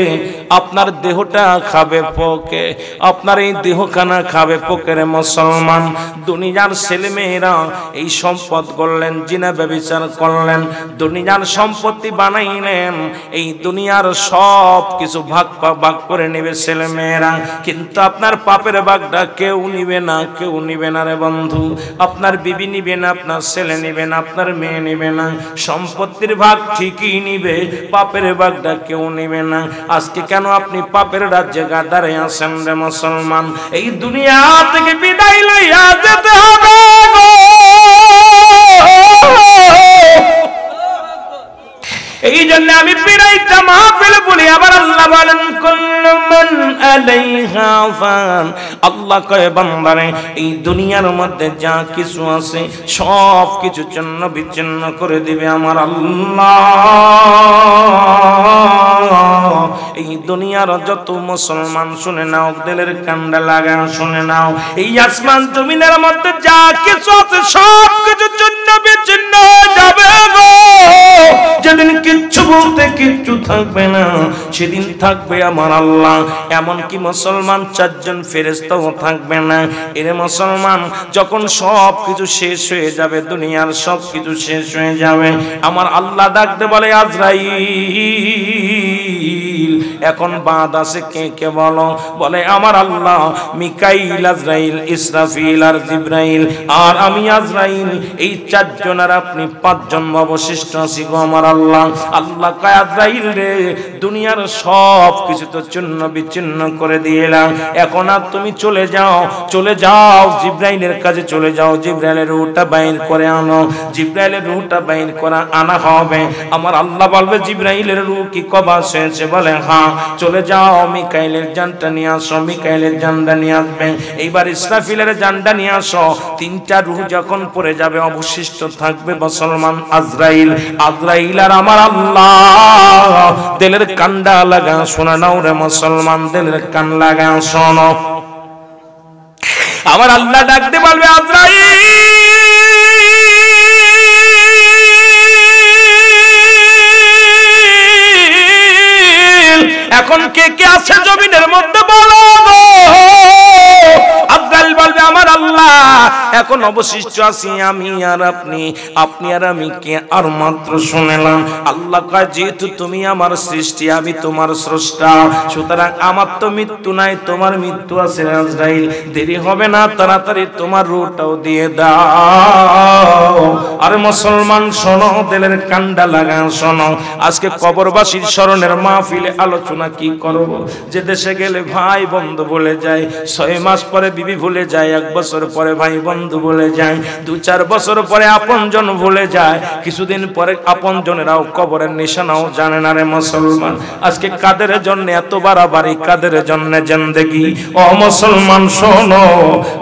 আপনার দেহটা খাবে পোকে, আপনার এই দেহখানা খাবে পোকের মুসলমান। দুনিয়ার ছেলে মেয়েরা এই সম্পদ করলেন, জিনা ব্যভিচার করলেন, দুনিয়ার সম্পত্তি বানাইলেন, এই দুনিয়ার সব কিছু ভাগ ভাগ করে নেবে ছেলে মেয়েরা, কিন্তু আপনার পাপের ভাগটা কেউ নিবে না, কেউ নিবে না রে বন্ধু। আপনার বিবি নিবে না, আপনার ছেলে নিবে না, আপনার মেয়ে নিবে না, সম্পত্তির ভাগ ঠিকই নিবে, পাপের ভাগটা কেউ নিবে না। আজকে কেন আপনি পাপের রাজ্যে গাদারে আছেন রে মুসলমান? এই দুনিয়া থেকে বিদায় লইয়া যেতে হবে গো। এই জন্য আমি বিদায়টা মাহফিল বলি। আবার আল্লাহ বলেন কুল্লু মান আলাইহা ফান, আল্লাহ কয় বান্দারে এই দুনিয়ার মধ্যে যা কিছু আছে সব কিছু চন্ন বিচ্ছিন্ন করে দিবে আমার আল্লাহ। এই দুনিয়ার যত মুসলমান শুনে নাও, দিলের কান্ডা লাগা শুনে নাও, এই আসমান জমিনের মধ্যে যা কিছু আছে সব কিছু চন্ন বিচ্ছিন্ন যাবে গো। যেদিন কিচ্ছু বলতে কিচ্ছু থাকবে না, সেদিন থাকবে আমার আল্লাহ। এমনকি মুসলমান চারজন ফেরেশতাও থাকবে না। এর মুসলমান যখন সব কিছু শেষ হয়ে যাবে, দুনিয়ার সব কিছু শেষ হয়ে যাবে, আমার আল্লাহ ডাকতে বলে আজরাইল এখন বাদ আছে কে কে বলো? বলে আমার আল্লাহ, মিকাইল, আজরাইল, ইসরাফিল আর জিবরাইল আর আমি আজরাইল, এই চারজন আর আপনি পাঁচজন অবশিষ্ট আছি গো আমার আল্লাহ। আল্লাহ কয় আজরাইল রে, দুনিয়ার সব কিছু তো চূর্ণ বিচ্ছিন্ন করে দিলাম, এখন আর তুমি চলে যাও, চলে যাও জিবরাইলের কাছে চলে যাও, জিবরাইলের রূহটা বাইর করে আনো। জিবরাইলের রূহটা বাইর করা আনা হবে। আমার আল্লাহ বলবে জিবরাইলের রূহ কি কবজ হয়েছে? বলে হ্যাঁ। চলে যাও মিকাইলের জানটা নিয়ে আসো, মিকাইলের জানটা নিয়ে আসবে। এইবার ইসরাফিলের জানটা নিয়ে আসো। তিনটা রূহ যখন পড়ে যাবে, অবশিষ্ট থাকবে মুসলমান আজরাইল। আজরাইল আর আমার আল্লাহ। দিলের কান্ডা লাগা শোনা নাও রে মুসলমান, দিলের কান লাগা শোনো। আমার আল্লাহ ডাকতে বলবে আজরাইল, এখন কে কে আছে জমিনের মধ্যে বলো গো। আজরাইল বলবে আমার আল্লাহ, এখন অবশিষ্ট আছি আমি আর আপনি, আপনি আর আমি কে আর মাত্র শুনলাম। আল্লাহ কয় যেহেতু তুমি আমার সৃষ্টি, আমি তোমার স্রষ্টা, সুতরাং আমার তো মৃত্যু নাই, তোমার মৃত্যু আছে। আজরাইল দেরি হবে না, তাড়াতাড়ি তোমার রূহটাও দিয়ে দাও। আরে মুসলমান শোনো, দিলের কান্ডা লাগা শোনো। আজকে কবরবাসীর স্মরণের মাহফিলে আলোচনা কি করব? যে দেশে গেলে ভাই বন্ধু বলে যায়, 6 মাস পরে বিবি ভুলে যায়, 1 বছর পরে ভাই বন্ধু ভুলে যায়, 2-4 বছর পরে আপনজন ভুলে যায়, কিছুদিন পরে আপনজনেরাও কবরের নিশানাও জানে না রে মুসলমান। আজকে কাদের জন্য এত বাড়াবাড়ি, কাদের জন্য জিন্দেগি? ও মুসলমান শোনো,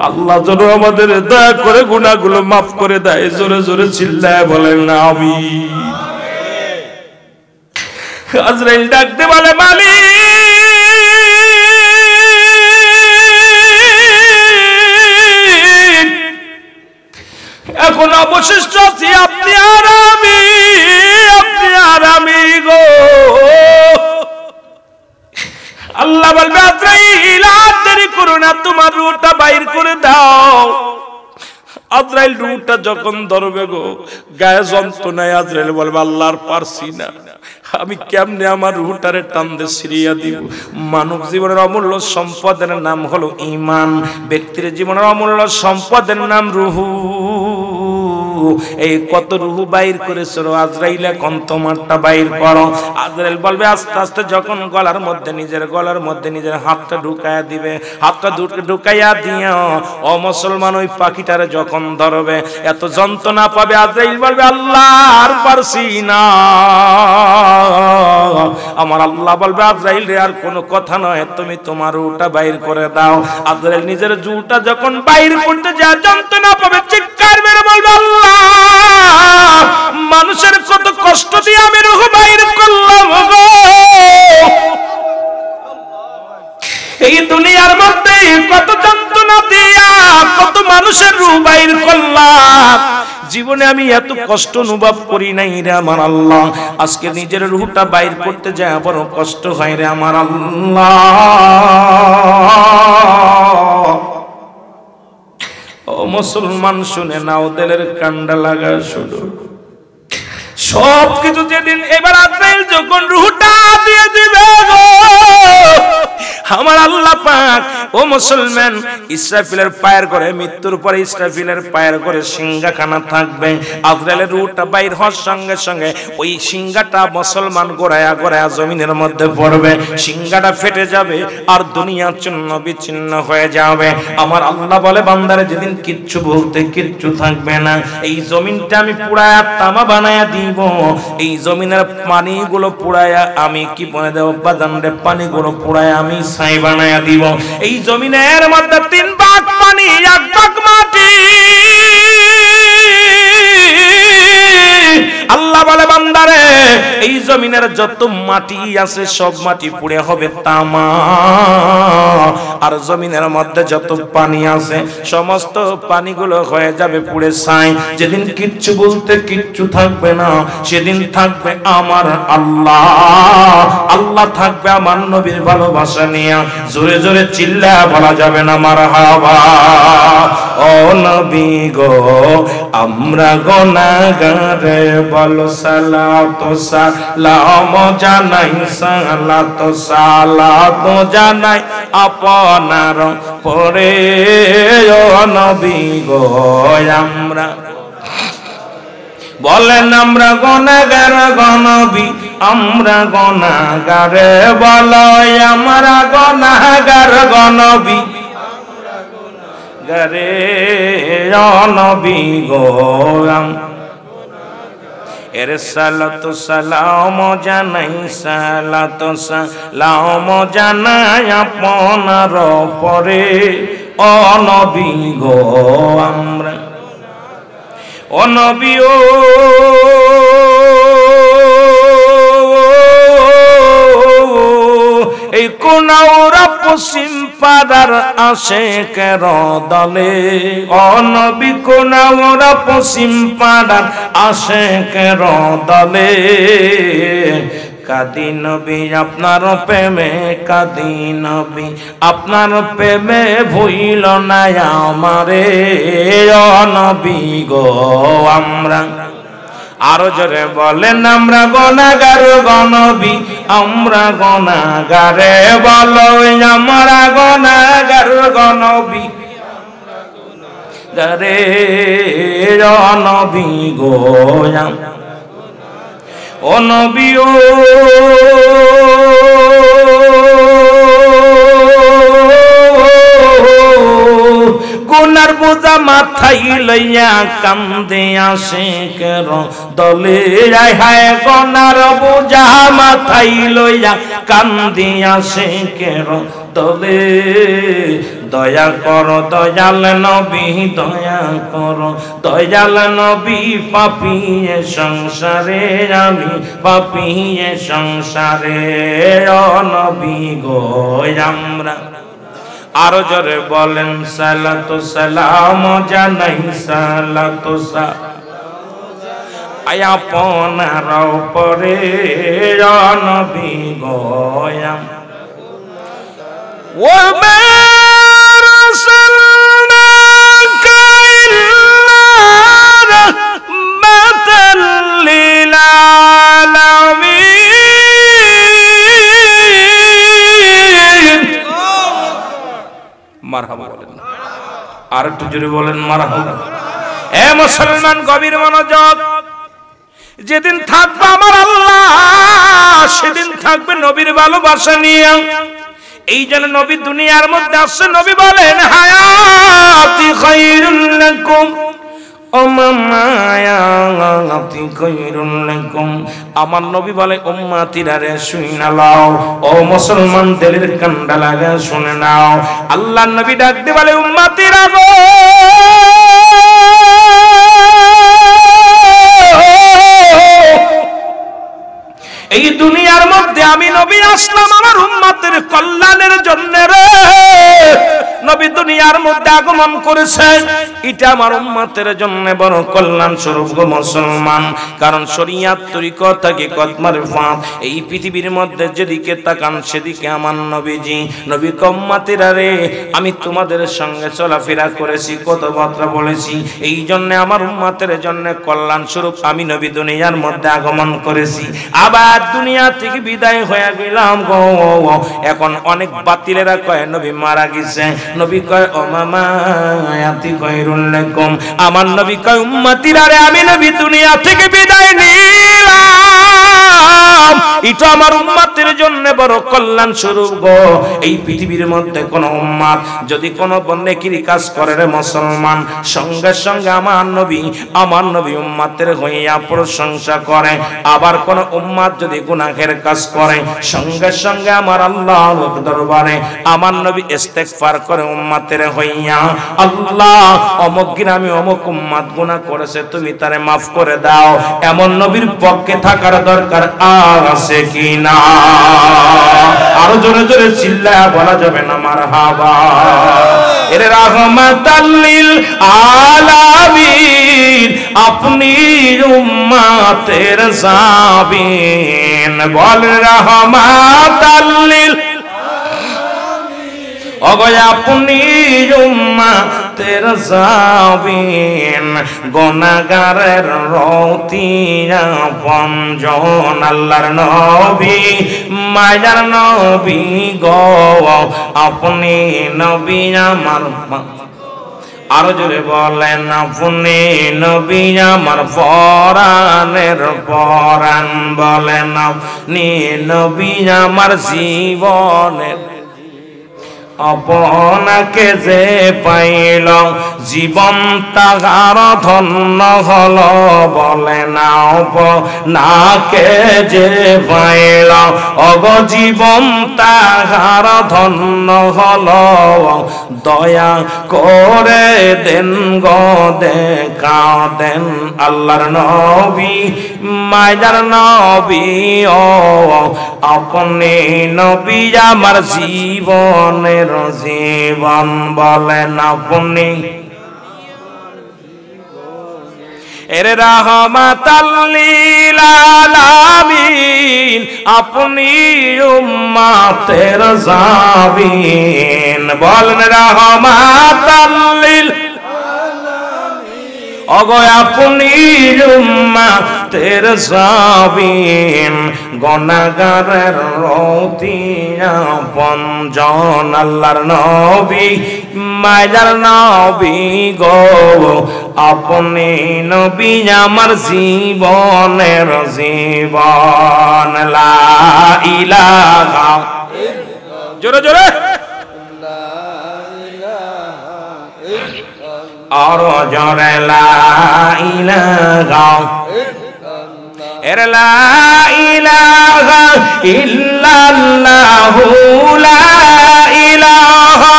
আল্লাহ যেন আমাদের দয়া করে গুনাহগুলো মাফ করে দেয়। জোরে জোরে চিল্লায় বলেন না আমিন। আজরাইল ডাকতে বলে মালিক, এখন অবশিষ্ট আছি আপনি আর আমি, আপনি আর আমি গো। আল্লাহ বলবে আজরাইল আর দেরি করো না, তোমার রূহটা বাইর করে দাও। আজরাইল রূহটা যখন ধরবে গো, গায়ে যন্ত্রণায় আজরাইল বলবে আল্লাহ আর পারছি না, আমি কেমনে আমার রূহটারে টান দিয়ে ছিড়িয়া দিব। মানব জীবনের অমূল্য সম্পদের নাম হলো ঈমান, ব্যক্তির জীবনের অমূল্য সম্পদের নাম রূহ। এই কত রুহু বাইর করেছো আজরাইল, এখন তোমারটা বাইর করো। আজরাইল বলবে আস্তে আস্তে যখন গলার মধ্যে নিজের হাতটা ঢুকায়া দিবে, হাতটা ঢুকাইয়া দিও ও মুসলমান, ওই পাখিটারে যখন ধরবে এত যন্ত্রণা পাবে, আজরাইল বলবে আল্লাহ আর পারছি না। আমার আল্লাহ বলবে আজরাইল রে আর কোনো কথা নয়, তুমি তোমার রুহটা বাইর করে দাও। আজরাইল নিজের রুহটা যখন বাইর করতে যায় যন্ত্রণা পাবে, চিৎকার মেরে বলবে আল্লাহ মানুষের কত কষ্ট দিয়ে আমি রুহ বাইর করলাম গো, এই দুনিয়ার মধ্যে কত যন্ত্রণা দিয়া কত মানুষের রূহ বাইর করলাম, জীবনে আমি এত কষ্ট অনুভব করি নাই রে আমার আল্লাহ। আজকে নিজের রূহটা বাইর করতে যায় বড় কষ্ট হয় রে আমার আল্লাহ। ও মুসলমান শুনে নাও, দিলের কান্ডা লাগা শুরু সব কিছু যেদিন এবার আজরাইল যখন রূহটা দিয়ে দিবে গো আমার আল্লাহ পাক, ও মুসলমান ইসরাফিলের পায়ের করে মৃত্যুর পরে ইসরাফিলের পায়ের করে সিংহাখানা থাকবে। আজরাইলের রূহটা বাইর হওয়ার সঙ্গে সঙ্গে ওই সিংহাটা মুসলমান গোড়ায়া গোড়ায়া জমিনের মধ্যে পড়বে, সিংহাটা ফেটে যাবে আর দুনিয়া চূর্ণ বিচ্ছিন্ন হয়ে যাবে। আমার আল্লাহ বলে বান্দারে যেদিন কিচ্ছু বলতে কিচ্ছু থাকবে না, এই জমিনটা আমি পুরায়া তামা বানায়া দিব, এই জমিনের পানিগুলো পুরায়া আমি কি বলে দেব বাজানরে, পানিগুলো পুরায়া আমি ছাই বানায়া দিব। এই জমিনের মধ্যে 3 ভাগ পানি 1 ভাগ মাটি। আল্লাহ বলে বান্দারে এই জমিনের যত মাটি আছে সব মাটি পুড়ে হবে তামা, আর জমিনের মধ্যে যত পানি আছে সমস্ত পানিগুলো হয়ে যাবে পুড়ে ছাই। যেদিন কিচ্ছু বলতে কিচ্ছু থাকবে না, সেদিন থাকবে আমার আল্লাহ, আল্লাহ থাকবে আমার নবীর ভালোবাসা নিয়ে। জোরে জোরে চিল্লা বলা যাবে না মারহাবা। ও নবী গো আমরা গুনাহগারে বলো সালাত সালাম জানাই, সালাত সালাম জানাই আপনার পরে। ও নবী গো আমরা বলেন আমরা গুনাহগার গনবী, আমরা গুনাহগারে বলো আমরা গুনাহগার গনবী গরে। ও নবী গো এর সালাত সালাম জানাই, সালাত সালাম জানাই আপনার পরে। ও নবী গো আমরা, ও নবী ও এই কোনাউরা পশ্চিম পাড়ার আশেকের দলে, ও নবী কোনাউরা পশ্চিম পাড়ার আশেকের দলে, কাদি নবী আপনার প্রেমে, কাদি নবী আপনার প্রেমে ভুইল না আমারে। ও নবী গো আমরা, আরো জোরে বলেন আমরা গুনাহগার গনবী, আমরা গুনাহগারে বলো আমরা গুনাহগার গনবী গরে। ও নবী গো ও নবী ও গুনার বোঝা মাথায় লইয়া কান্দে আশিকের দলে, আয় হায় গুনার বোঝা মাথায় লইয়া কান্দে আশিকের দলে। দয়া করো দয়াল নবী, দয়া করো দয়াল নবী, পাপী এ সংসারে আমি, পাপী এ সংসারে। ও নবী গো আমরা, আরো জোরে বলেন সালাত সালাম জানাই, সালাত সালাম আপনার পরে। ও নবী গো ও মারহাবা বলেন, আর একটু জোরে বলেন মারহাবা। এ মুসলমান গভীর মনোযোগ, যেদিন থাকবে আমার আল্লাহ সেদিন থাকবে নবীর ভালোবাসা নিয়ে। এই জন্য নবী দুনিয়ার মধ্যে আসছে, নবী বলেন হায়াতি খায়রুল লাকুম আমার নবী বলে উম্মতিরা রে শুনে নাও, ও মুসলমান দিলের কান্ডা লাগা শুনে নাও। আল্লাহর নবী ডাক দিয়ে বলে উম্মতিরা গো, এই দুনিয়ার মধ্যে আমি নবী আসলাম আমার উম্মতের কল্যাণের জন্য রে। নবী দুনিয়ার মধ্যে আগমন করেছেন, এটা আমার উম্মতের জন্য বড় কল্যাণ স্বরূপ গো মুসলমান। কারণ শরীয়ত তরিকত থেকে কতমার ফাঁক, এই পৃথিবীর মধ্যে যেদিকে তাকান সেদিকে আমার নবীজি। নবী উম্মতিরা রে, আমি তোমাদের সঙ্গে চলাফেরা করেছি, কথাবার্তা বলেছি, এই জন্য আমার উম্মতের জন্য কল্যাণ স্বরূপ আমি নবী দুনিয়ার মধ্যে আগমন করেছি। আবার দুনিয়া থেকে বিদায় হয়ে গেলাম গো। এখন অনেক বাতিলেরা কয় নবী মারা গেছে, নবী কয় ও মামা আয়াতি খায়রুল লাকুম, আমার নবী কয় উম্মতিরা রে আমি নবী দুনিয়া থেকে বিদায় নিলাম, এটা আমার উম্মতের জন্য বড় কল্যাণ স্বরূপ গো। এই পৃথিবীর মধ্যে কোন উম্মত যদি কোন নেকির কাজ করে রে মুসলমান, সঙ্গে সঙ্গে আমার নবী উম্মতের হইয়া প্রশংসা করে। আবার কোন উম্মত যদি গুনাহের কাজ করে, সঙ্গে সঙ্গে আমার আল্লাহর দরবারে আমার নবী ইস্তেগফার করে উম্মতের হইয়া, আল্লাহ অমুক গ্রামে অমুক উম্মত গুনাহ করেছে, তুমি তারে মাফ করে দাও। এমন নবীর পক্ষে থাকার দরকার আর আছে কি না? আরো জোরে জোরে চিল্লায়া বলা যাবে না মারহাবা। এর রাহমাতাল লিল আলামিন, আপনি উম্মতের জাবিন, বল রাহমাতাল লিল অগয় আপনি উম্মতের জাবিন, গুনাহগারের রতিয়া পঞ্জন আল্লাহর নবী মায়ার নবী গো, আপনি নবী আমার। আরো জোরে বলেন আপনি নবী আমার পরাণের পরাণ, বলেন আপনি নবী আমার জীবনের। আপনাকে যে পাইল জীবন তাহার ধন্য হল, বলে নাকে যে পাইল অগ জীবন তাহার ধন্য হল, দয়া করে দেন গো দেখা দেন আল্লাহর নবী মায়ার নবী, ও আপনি নবী আমার জীবনের জীবন, বলেন আপনি এর রাহমাতাল লিল আলামিন, আপনি উম্মতের জাবিন, বলেন রাহমাতাল লিল অগয় আপনি উম্মতের জাবিন, গুনাহগারের রতিয়া পঞ্জন আল্লাহর নবী মায়ার নবী গো, আপনি নবী আমার জীবনের জীবন। লা ইলাহা, জোরে জোরে আর জোরে লা ইলাহা, এর লা ইলাহা ইল্লাল্লাহু, লা ইলাহা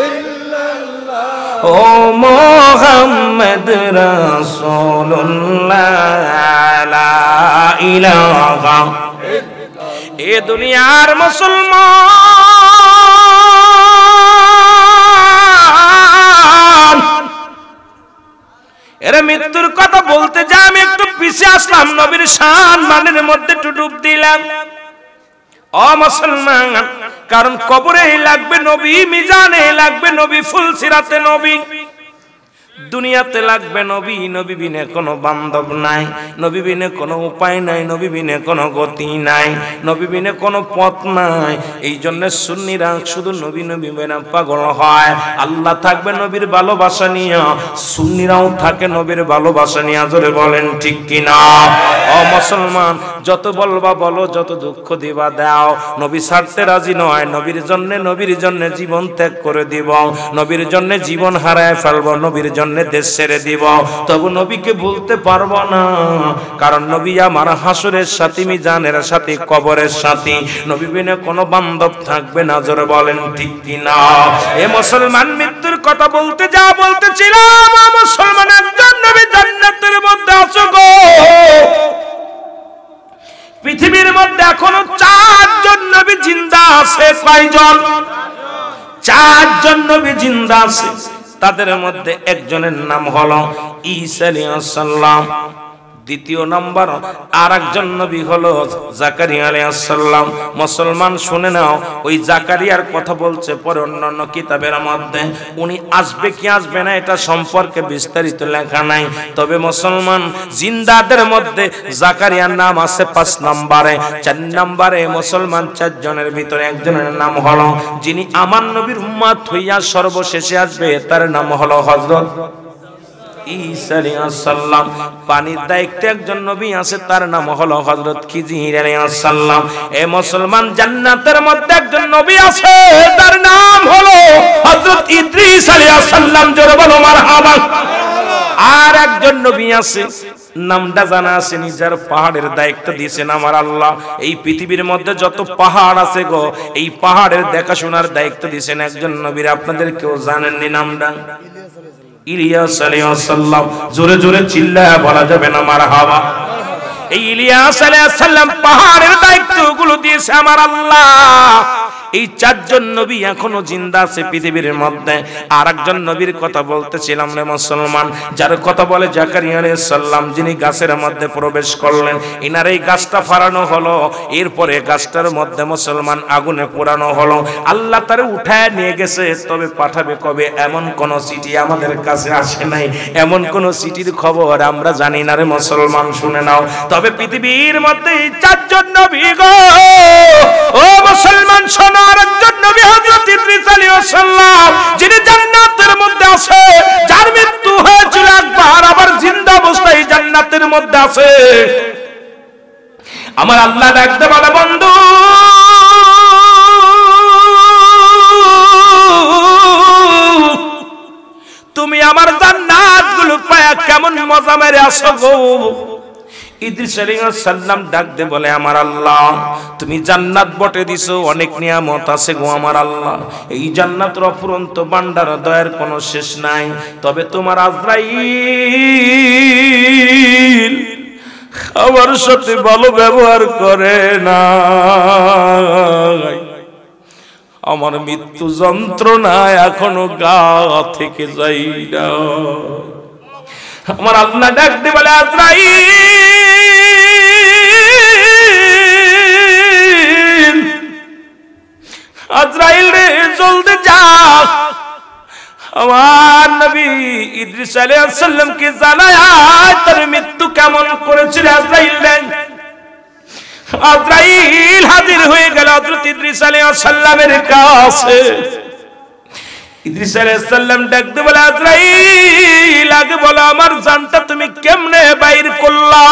ইল্লাল্লাহ, ও মুহাম্মদ রাসূলুল্লাহ, লা ইলাহা। এ দুনিয়ার মুসলমান, এরা মৃত্যুর কথা বলতে যা আমি একটু পিছিয়ে আসলাম, নবীর শান মানের মধ্যে ডুব দিলাম। ও মুসলমান, কারণ কবরে লাগবে নবী, মিজানে লাগবে নবী, ফুলসিরাতে নবী। দুনিয়াতে লাগবে নবী, নবী বিনে কোনো বান্ধব নাই, নবী বিনে কোনো উপায় নাই, নবী বিনে কোনো গতি নাই, নবী বিনে কোনো পথ নাই। এই জন্য সুন্নিরা শুধু নবী নবী বিনা পাগল হয়। আল্লাহ থাকবে নবীর ভালোবাসা নিয়ে, সুন্নিরাও থাকে নবীর ভালোবাসা নিয়ে। জোরে বলেন ঠিক কিনা? ও মুসলমান, যত বলবা বলো, যত দুঃখ দিবা দাও, নবী ছাড়তে রাজি নয়। নবীর জন্য জীবন ত্যাগ করে দিব, নবীর জন্য জীবন হারায় ফেলবো, নবীর জন্য দেশ ছেড়ে দিব, তবু নবীকে ভুলতে পারবো না। কারণ নবী আমার হাসরের সাথী, মিজানের সাথী, কবরের সাথী। নবী বিনে কোনো বান্ধব থাকবে না। জোরে বলেন ঠিক কিনা? এ মুসলমান, মৃত্যুর কথা বলতে যা বলতেছিলাম, মুসলমান একজন নবী জান্নাতের মধ্যে আছো গো। পৃথিবীর মধ্যে এখনো 4 জন নবী জিন্দা আছে। কয়জন? 4 জন নবী জিন্দা আছে। তাদের মধ্যে একজনের নাম হলো ঈসা আলাইহিস সালাম। দ্বিতীয় নম্বর আর একজন নবী হলো জাকারিয়া আলাইহিস সালাম। মুসলমান শুনে নাও, ওই জাকারিয়ার কথা বলছে পরে অন্যান্য কিতাবের মধ্যে। উনি আসবে কি আসবে না এটা সম্পর্কে বিস্তারিত লেখা নাই। তবে মুসলমান জিন্দাদের মধ্যে জাকারিয়ার নাম আছে 5 নম্বরে। 4 নম্বরে মুসলমান 4 জনের ভিতরে একজনের নাম হলো, যিনি আমার নবীর উম্মত হইয়া সর্বশেষে আসবে, তার নাম হলো হযরত ঈসা আলাইহিস সালাম। পানির দায়িত্বে একজন নবী আছে, তার নাম হলো হযরত খিজির আলাইহিস সালাম। এ মুসলমান, জান্নাতের মধ্যে একজন নবী আছে, তার নাম হলো হযরত ইদ্রিস আলাইহিস সালাম। জোরে বলো মারহাবা। আর একজন নবী আছে, নামটা জানা আছে, নিজের পাহাড়ের দায়িত্ব দিয়েছেন আমার আল্লাহ। এই পৃথিবীর মধ্যে যত পাহাড় আছে গো, এই পাহাড়ের দেখাশোনার দায়িত্ব দিয়েছেন একজন নবীর। আপনাদের কেউ জানেননি নামটা? ইলিয়াস আলাইহিস সালাম। জোরে জোরে চিল্লায়া বলা যাবে না মারহাবা। এই ইলিয়াস আলাইহিস সালাম পাহাড়ের দায়িত্বগুলো দিয়েছে আমার আল্লাহ। এই 4 জন নবী এখনো জিন্দা আছে পৃথিবীর মধ্যে। আর একজন নবীর কথা বলতেছিলাম রে মুসলমান, যার কথা বলে জাকারিয়া আলাইহিস সালাম, যিনি গাছের মধ্যে প্রবেশ করলেন। ইনার এই গাছটা ফাড়ানো হলো, এরপরে গাছটার মধ্যে মুসলমান আগুনে পোড়ানো হলো। আল্লাহ তারে উঠায় নিয়ে গেছে, তবে পাঠাবে কবে এমন কোন চিঠি আমাদের কাছে আসে নাই। এমন কোন চিঠির খবর আমরা জানি না রে মুসলমান, শুনে নাও। তবে পৃথিবীর মধ্যে 4 জন নবী গো, ও মুসলমান শোনো, আরেকজন নবী হযরত ইদ্রিস আলাইহিস সালাম, যিনি জান্নাতের মধ্যে আছে, যার মৃত্যু হয়েছিল একবার, আবার জিন্দা অবস্থায় জান্নাতের মধ্যে আছে। আমার আল্লাহ ডাকতে বলে, বন্ধু তুমি আমার জান্নাতগুলো পায়া কেমন মজা মেরে আসো গো। ইদ্রিস আলাইহিস সালাম ডাক দে বলে, আমার আল্লাহ তুমি জান্নাত বটে দিছো, অনেক নিয়ামত আছে গো আমার আল্লাহ। এই জান্নাতের অফুরন্ত ভান্ডার, দয়ার কোনো শেষ নাই। তবে তোমার আজরাইল আমার সাথে ভালো ব্যবহার করে না, আমার মৃত্যু যন্ত্রণা এখনো গা থেকে যাই না। আমার আল্লাহ ডাক দে বলে, আজরাইল, আজরাইল রে জলদি যা, আমার নবী ইদ্রিস আলাইহিস সালাম কে জানায় তার মৃত্যু কেমন করেছিল। আজরাইল রে, আজরাইল হাজির হয়ে গেল হযরত ইদ্রিস আলাইহিস সালামের কাছে। ইদ্রিস আলাইহিস সালাম ডাকতে বলে, আজরাইল আগে বলো আমার জানটা তুমি কেমনে বাইর করলা,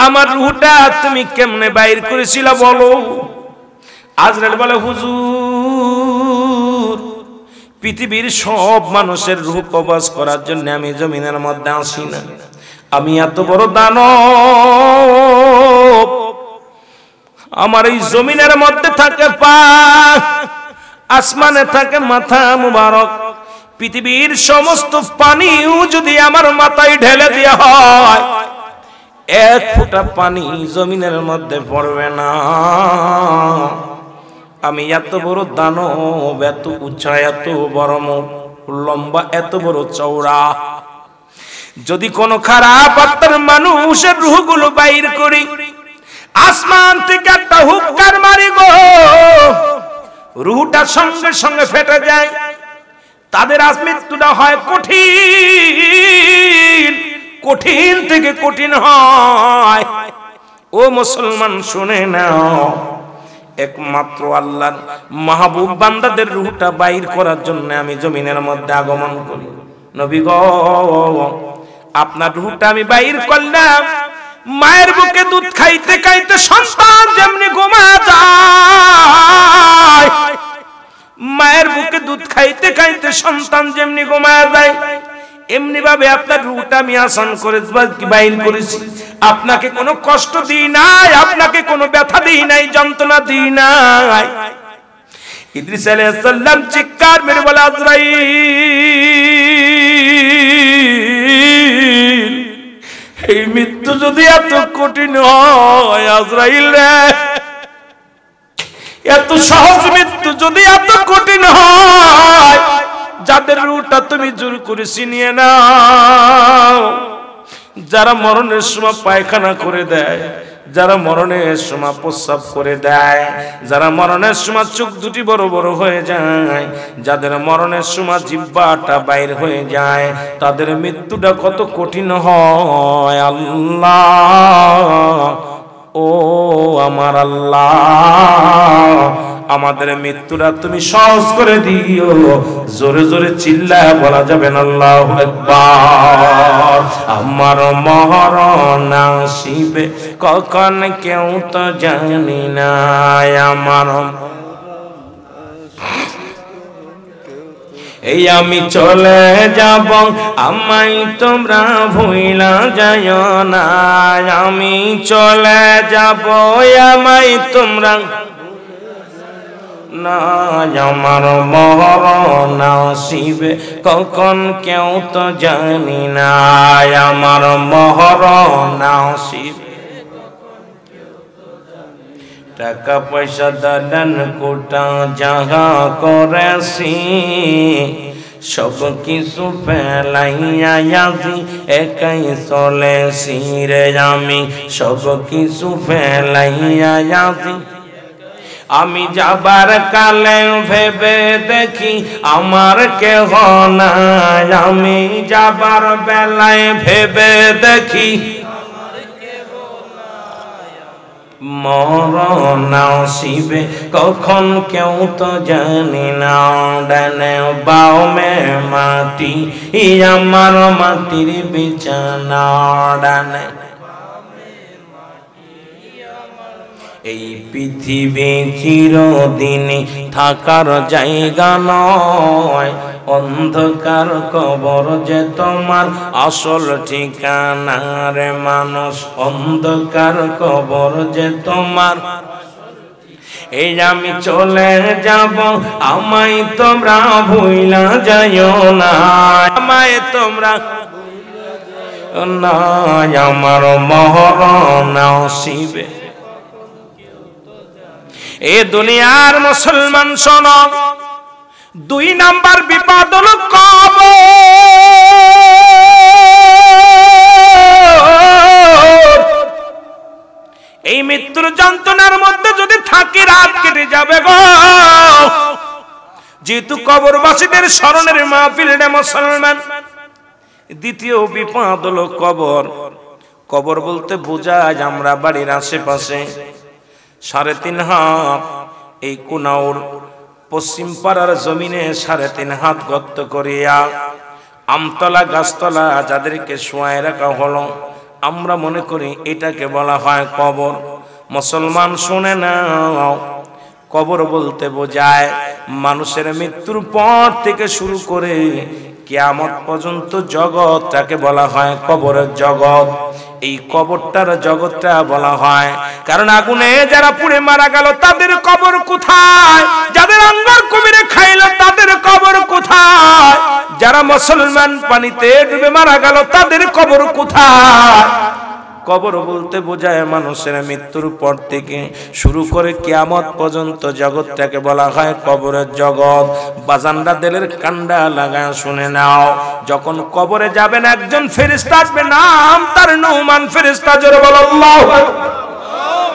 আমার রূহটা তুমি কেমনে বাইর করেছিলা বলো। আজরাইল বলে, হুজুর পৃথিবীর সব মানুষের রূহ কবজ করার জন্য আমি জমিনের মধ্যে আসি না। আমি এত বড় দানব, আমার এই জমিনের মধ্যে থাকে পা, আসমানে থাকে মাথা মুবারক। পৃথিবীর সমস্ত পানিও যদি আমার মাথায় ঢেলে দেওয়া হয়, 1 ফোঁটা পানি জমিনের মধ্যে পড়বে না। আমি এত বড় দানব, এত উঁচা, এত বড় মুখ, লম্বা, এত বড় চওড়া। যদি কোনো খারাপ আত্মার মানুষের রূহগুলো বাইর করি, আসমান থেকে একটা হুক্কার মারি গো, রূহটা সঙ্গে সঙ্গে ফেটে যায়। তাদের আজ মৃত্যুটা হয় কঠিন, কঠিন থেকে কঠিন হয়। ও মুসলমান শুনে নাও, একমাত্র আল্লাহর মাহবুব বান্দাদের রূহটা বাইর করার জন্য আমি জমিনের মধ্যে আগমন করি। নবী গো, আপনার রূহটা আমি বাইর করলাম। মায়ের বুকে দুধ খাইতে খাইতে সন্তান যেমনি ঘুমা যায়, মায়ের বুকে দুধ খাইতে খাইতে সন্তান যেমনি ঘুমা যায়, এমনি ভাবে আপনার রূহটা আমি আসান করে বাইর করেছি। আপনাকে কোনো কষ্ট দিই নাই, আপনাকে কোনো ব্যথা দিই নাই, যন্ত্রণা দিই নাই। ইদ্রিস আলাইহিস সালাম চিৎকার মেরে বলে, আজরাইল, এই মৃত্যু যদি এত কঠিন হয়, আজরাইল রে, এত সহজ মৃত্যু যদি এত কঠিন হয়, যাদের রূহটা তুমি জোর করে ছিনিয়ে নাও, যারা মরণের সময় পায়খানা করে দেয়, যারা মরণের সময় প্রস্রাব করে দেয়, যারা মরণের সময় চোখ দুটি বড় বড় হয়ে যায়, যাদের মরণের সময় জিহ্বাটা বাইর হয়ে যায়, তাদের মৃত্যুটা কত কঠিন হয়। আল্লাহ, ও আমার আল্লাহ, আমাদের মৃত্যুটা তুমি সহজ করে দিও। জোরে জোরে চিল্লায় বলা যাবে না আল্লাহু আকবার। আমার মরণ আসিবে কখন কেউ তো জানি না, আমার এই আমি চলে যাব, আমায় তোমরা ভুইলা যাইও না, আমি চলে যাব, আমায় তোমরা না, আমার মরণ আসিবে কখন কেউ তো জানি না, আমার মরণ আসিবে। টাকা পয়সা দালান কোটা যাহা করেছি, সব কিছু ফেলাইয়া আজি একাই চলেছি রে, আমি সব কিছু ফেলাইয়া আজি। আমি যাবার কালে ভেবে দেখি আমার কেহ নাই, আমি যাবার বেলায় ভেবে দেখি মরণ আসিবে কখন কেউ তো জানি না, ডানে বামে মাটি আমার মাটির বিছানা, ডানে এই পৃথিবী চিরদিনই থাকার জায়গা নয়, অন্ধকার কবর যে তোমার আসল ঠিকানা রে মানুষ, অন্ধকার কবর যে তোমার। এই আমি চলে যাব, আমায় তোমরা ভুইলা যাইও না, আমায় তোমরা না, আমার মরণ আসিবে। এ দুনিয়ার মুসলমান শোনো, 2 নাম্বার বিপদ হলো কবর। এই মৃত্যুর যন্ত্রণার মধ্যে যদি থাকি রাত কেটে যাবে গো। যেহেতু কবরবাসীদের স্মরণের মাহফিল রে মুসলমান, দ্বিতীয় বিপদ হলো কবর। কবর বলতে বোঝায় আমরা বাড়ির আশেপাশে 3.5 হাত, এই কুনাউর পশ্চিম পাড়ার জমিনে 3.5 হাত গর্ত করিয়া আমতলা গাছতলা যাদেরকে শোয়ায় রাখা হলো, আমরা মনে করি এটাকে বলা হয় কবর। মুসলমান শুনে নাও, কবর বলতে বোঝায় মানুষের মৃত্যুর পর থেকে শুরু করে কিয়ামত পর্যন্ত জগৎটাকে বলা হয় কবরের জগৎ। এই কবরটার জগৎটা বলা হয় কারণ আগুনে যারা পুড়ে মারা গেল তাদের কবর কোথায়, যাদের আঙ্গার কুমিরে খাইল তাদের কবর কোথায়, যারা মুসলমান পানিতে ডুবে মারা গেল তাদের কবর কোথায়। কবর বলতে বোঝায় মানুষের মৃত্যুর পর থেকে শুরু করে কিয়ামত পর্যন্ত জগৎটাকে বলা হয় কবরের জগৎ। বাজানরা দিলের কান্ডা লাগায় শুনে নাও, যখন কবরে যাবেন একজন ফেরেশতা আসবে, নাম তার নুমান ফেরেশতা। জোরে বলো আল্লাহু আকবার,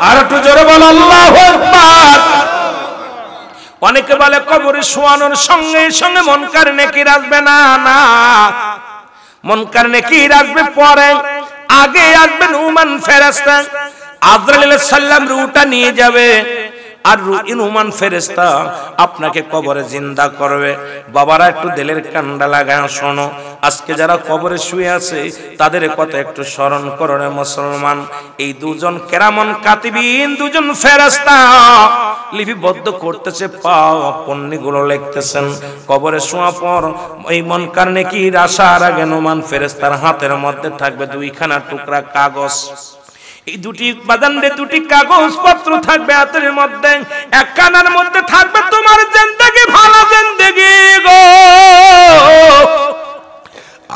আর একটু জোরে বলো আল্লাহু আকবার। অনেকে বলে কবরে শোয়ানোর সঙ্গে সঙ্গে মুনকার নেকির আসবে না, না, মুনকার নেকির আসবে পরে, আগে আসবে নুমান ফেরেশতা। আজরাইল আলাইহিস সালাম রূহটা নিয়ে যাবে, আর নুমান ফেরেশতা আপনাকে কবরে জিন্দা করবে। বাবারা একটু দিলের কান্ডা লাগায় শোনো, আজকে যারা কবরে শুয়ে আছে তাদের কথা একটু স্মরণ করো রে মুসলমান। এই দুজন কেরামন কাতিবিন, দুজন ফেরেশতা লিপিবদ্ধ করতেছে, পাপ পুণ্যগুলো লিখতেছেন। কবরে শোয়া পর এই মুনকার নেকির আসার আগে নুমান ফেরেশতার হাতের মধ্যে থাকবে দুইখানা টুকরা কাগজ। এই দুটি বাদান্ডে দুটি কাগজ পত্র থাকবে হাতের মধ্যে। এক কানার মধ্যে থাকবে তোমার জিন্দেগি, ভালো জিন্দেগি গো,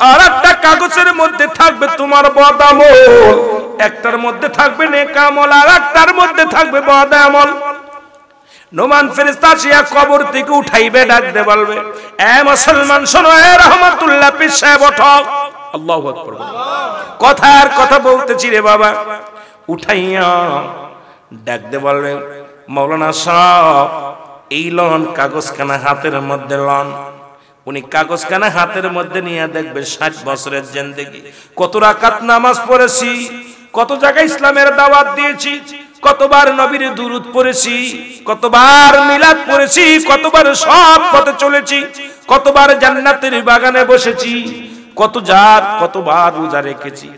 আর একটা কাগজের মধ্যে থাকবে তোমার বদামল। একটার মধ্যে থাকবে নেকামল, আর একটার মধ্যে থাকবে বদামল। নুমান ফেরেশতা আসিয়া কবর থেকে উঠাইবে, ডাকতে বলবে, এ মুসলমান শোনো, এ রহমাতুল্লাহ পীর সাহেব ওঠো। আল্লাহু আকবার। কথার কথা বলতেছি রে বাবা। উঠাইয়া ডাকতে বলবে, মাওলানা সাহেব এই লন কাগজখানা হাতের মধ্যে লন। উনি কাগজখানা হাতের মধ্যে নিয়ে দেখবে 60 বছরের জিন্দেগি, কত রাকাত নামাজ পড়েছি, কত জায়গায় ইসলামের দাওয়াত দিয়েছি, কতবার নবীর দুরূদ পড়েছি, কতবার মিলাদ পড়েছি, কতবার সব পথে চলেছি, কতবার জান্নাতের বাগানে বসেছি, কতবার রোজা রেখেছি।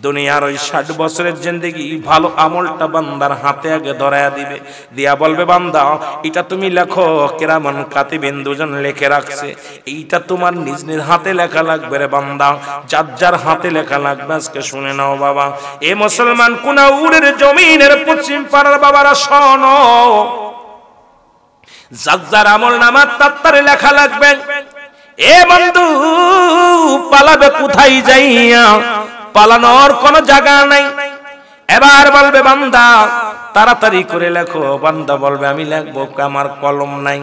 দুনিয়ার ওই 60 বছরের জিন্দেগি ভালো আমলটা বান্দার হাতে আগে ধরায়া দিবে, দিয়া বলবে, বান্দা এটা তুমি লেখো, কেরামান কাতিবিন দুজন লিখে রাখছে, এইটা তোমার নিজ নিজ হাতে লেখা লাগবে রে বান্দা, যার যার হাতে লেখা লাগবে। আজকে শুনে নাও বাবা, এ মুসলমান কুনাউরের জমিনের পশ্চিম পাড়ার বাবারা শোনো, যার যার আমল নামার তাত্তারে লেখা লাগবে। এ বন্ধু পালাবে কোথায় যাইয়া, পালানোর কোন জায়গা নাই। এবার বলবে, বান্দা তাড়াতাড়ি করে লেখো। বান্দা বলবে, আমি লিখবো, আমার কলম নাই।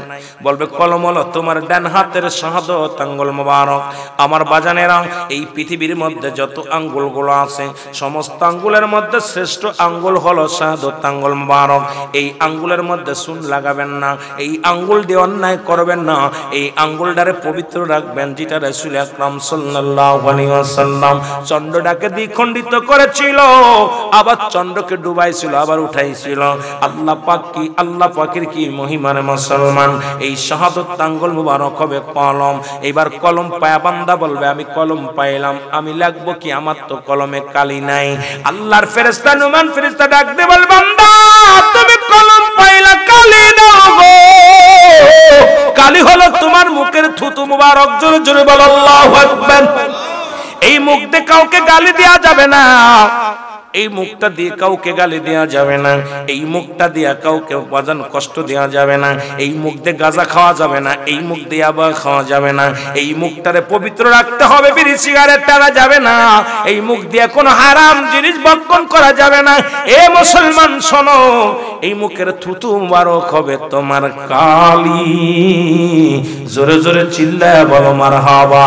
বলবে, কলম হলো তোমার ডান হাতের শাহাদাত আঙ্গুল মোবারক। আমার বাজানেরা, এই পৃথিবীর মধ্যে যত আঙ্গুলগুলো আছে সমস্ত আঙ্গুলের মধ্যে শ্রেষ্ঠ আঙ্গুল হলো শাহাদাত আঙ্গুল মোবারক। এই আঙ্গুলের মধ্যে সুন লাগাবেন না, এই আঙ্গুল দিয়ে অন্যায় করবেন না, এই আঙ্গুলটারে পবিত্র রাখবেন, যেটা রাসূল আকরাম সাল্লাল্লাহু আলাইহি ওয়াসাল্লাম চন্দ্রটাকে দ্বিখণ্ডিত করেছিল, আবার চন্দ্রকে ডুবাইছিল, আবার উঠাই ছিল। আল্লাহ পাক কি, আল্লাহ পাকের কি মহিমার মুসলমান। এই শাহাদাত আঙ্গুল মুবারক হবে কলম। এবার কলম পায়া বান্দা বলবে, আমি কলম পাইলাম, আমি লিখবো কি, আমার তো কলমে কালি নাই। আল্লাহর ফেরেশতা নুমান ফেরেশতা ডাকতে বল, বান্দা তুমি কলম পাইলা, কালি দাও গো। কালি হলো তোমার মুখের থুতু মুবারক। জোরে জোরে বল আল্লাহু আকবার। এই মুখ দিয়ে কাউকে গালি দেয়া যাবে না, এই মুখটা দিয়ে কাউকে গালি দেওয়া যাবে না, এই মুখটা দিয়ে কাউকে বাজান কষ্ট দেওয়া যাবে না, এই মুখ দিয়ে গাঁজা খাওয়া যাবে না, এই মুখ দিয়ে আবার খাওয়া যাবে না, এই মুখটারে পবিত্র রাখতে হবে, বিড়ি সিগারেট টানা যাবে না, এই মুখ দিয়ে কোনো হারাম জিনিস ভক্ষণ করা যাবে না। এ মুসলমান শোনো, এই মুখের থুতু মুবারক হবে তোমার কালি। জোরে জোরে চিল্লায় বলো মারহাবা।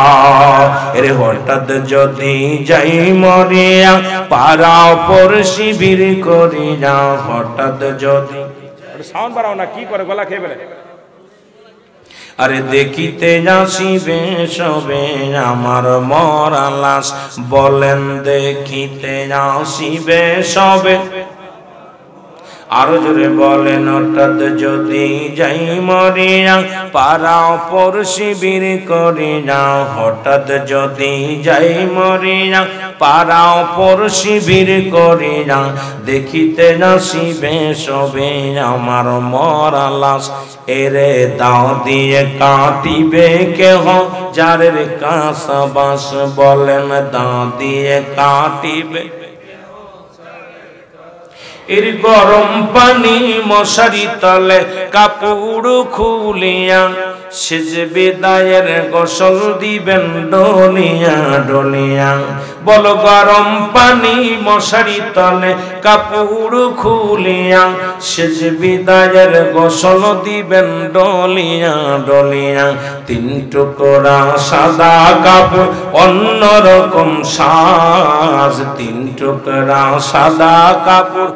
এরে হঠাৎ যদি যাই মরিয়া, পাড়াও পর শিবির করি যা, হঠাৎ যদি সাউন্ড বাড়াও না, কি করে গলা খেয়ে ফেলে। আরে দেখিতে আসিবে সবে আমার মরা লাশ, বলেন দেখিতে আসিবে সবে। আরো জোরে বলেন, হঠাৎ যদি যাই মরিয়া, পাড়াও পর শিবির করি যা, হঠাৎ যদি যাই মরিয়া, পাড়াও পর শিবির করি যা, দেখিতে আসিবে সবে আমার মরা লাশ। এরে দাও দিয়ে কাটিবে কেহ যারের কাঁসা বাস, বলেন দাও দিয়ে কাটিবে। এর গরম পানি মশারি তলে কাপড় খুলিয়া, সেজে বিদায়ের গোসল দিবেন ডলিয়া ডলিয়া। বলো গরম পানি মশারি তলে কাপড় খুলিয়া, সেজে বিদায়ের গোসল দিবেন ডলিয়া ডলিয়া। 3 টুকরা সাদা কাপড় অন্যরকম সাজ, 3 টুকরা সাদা কাপড়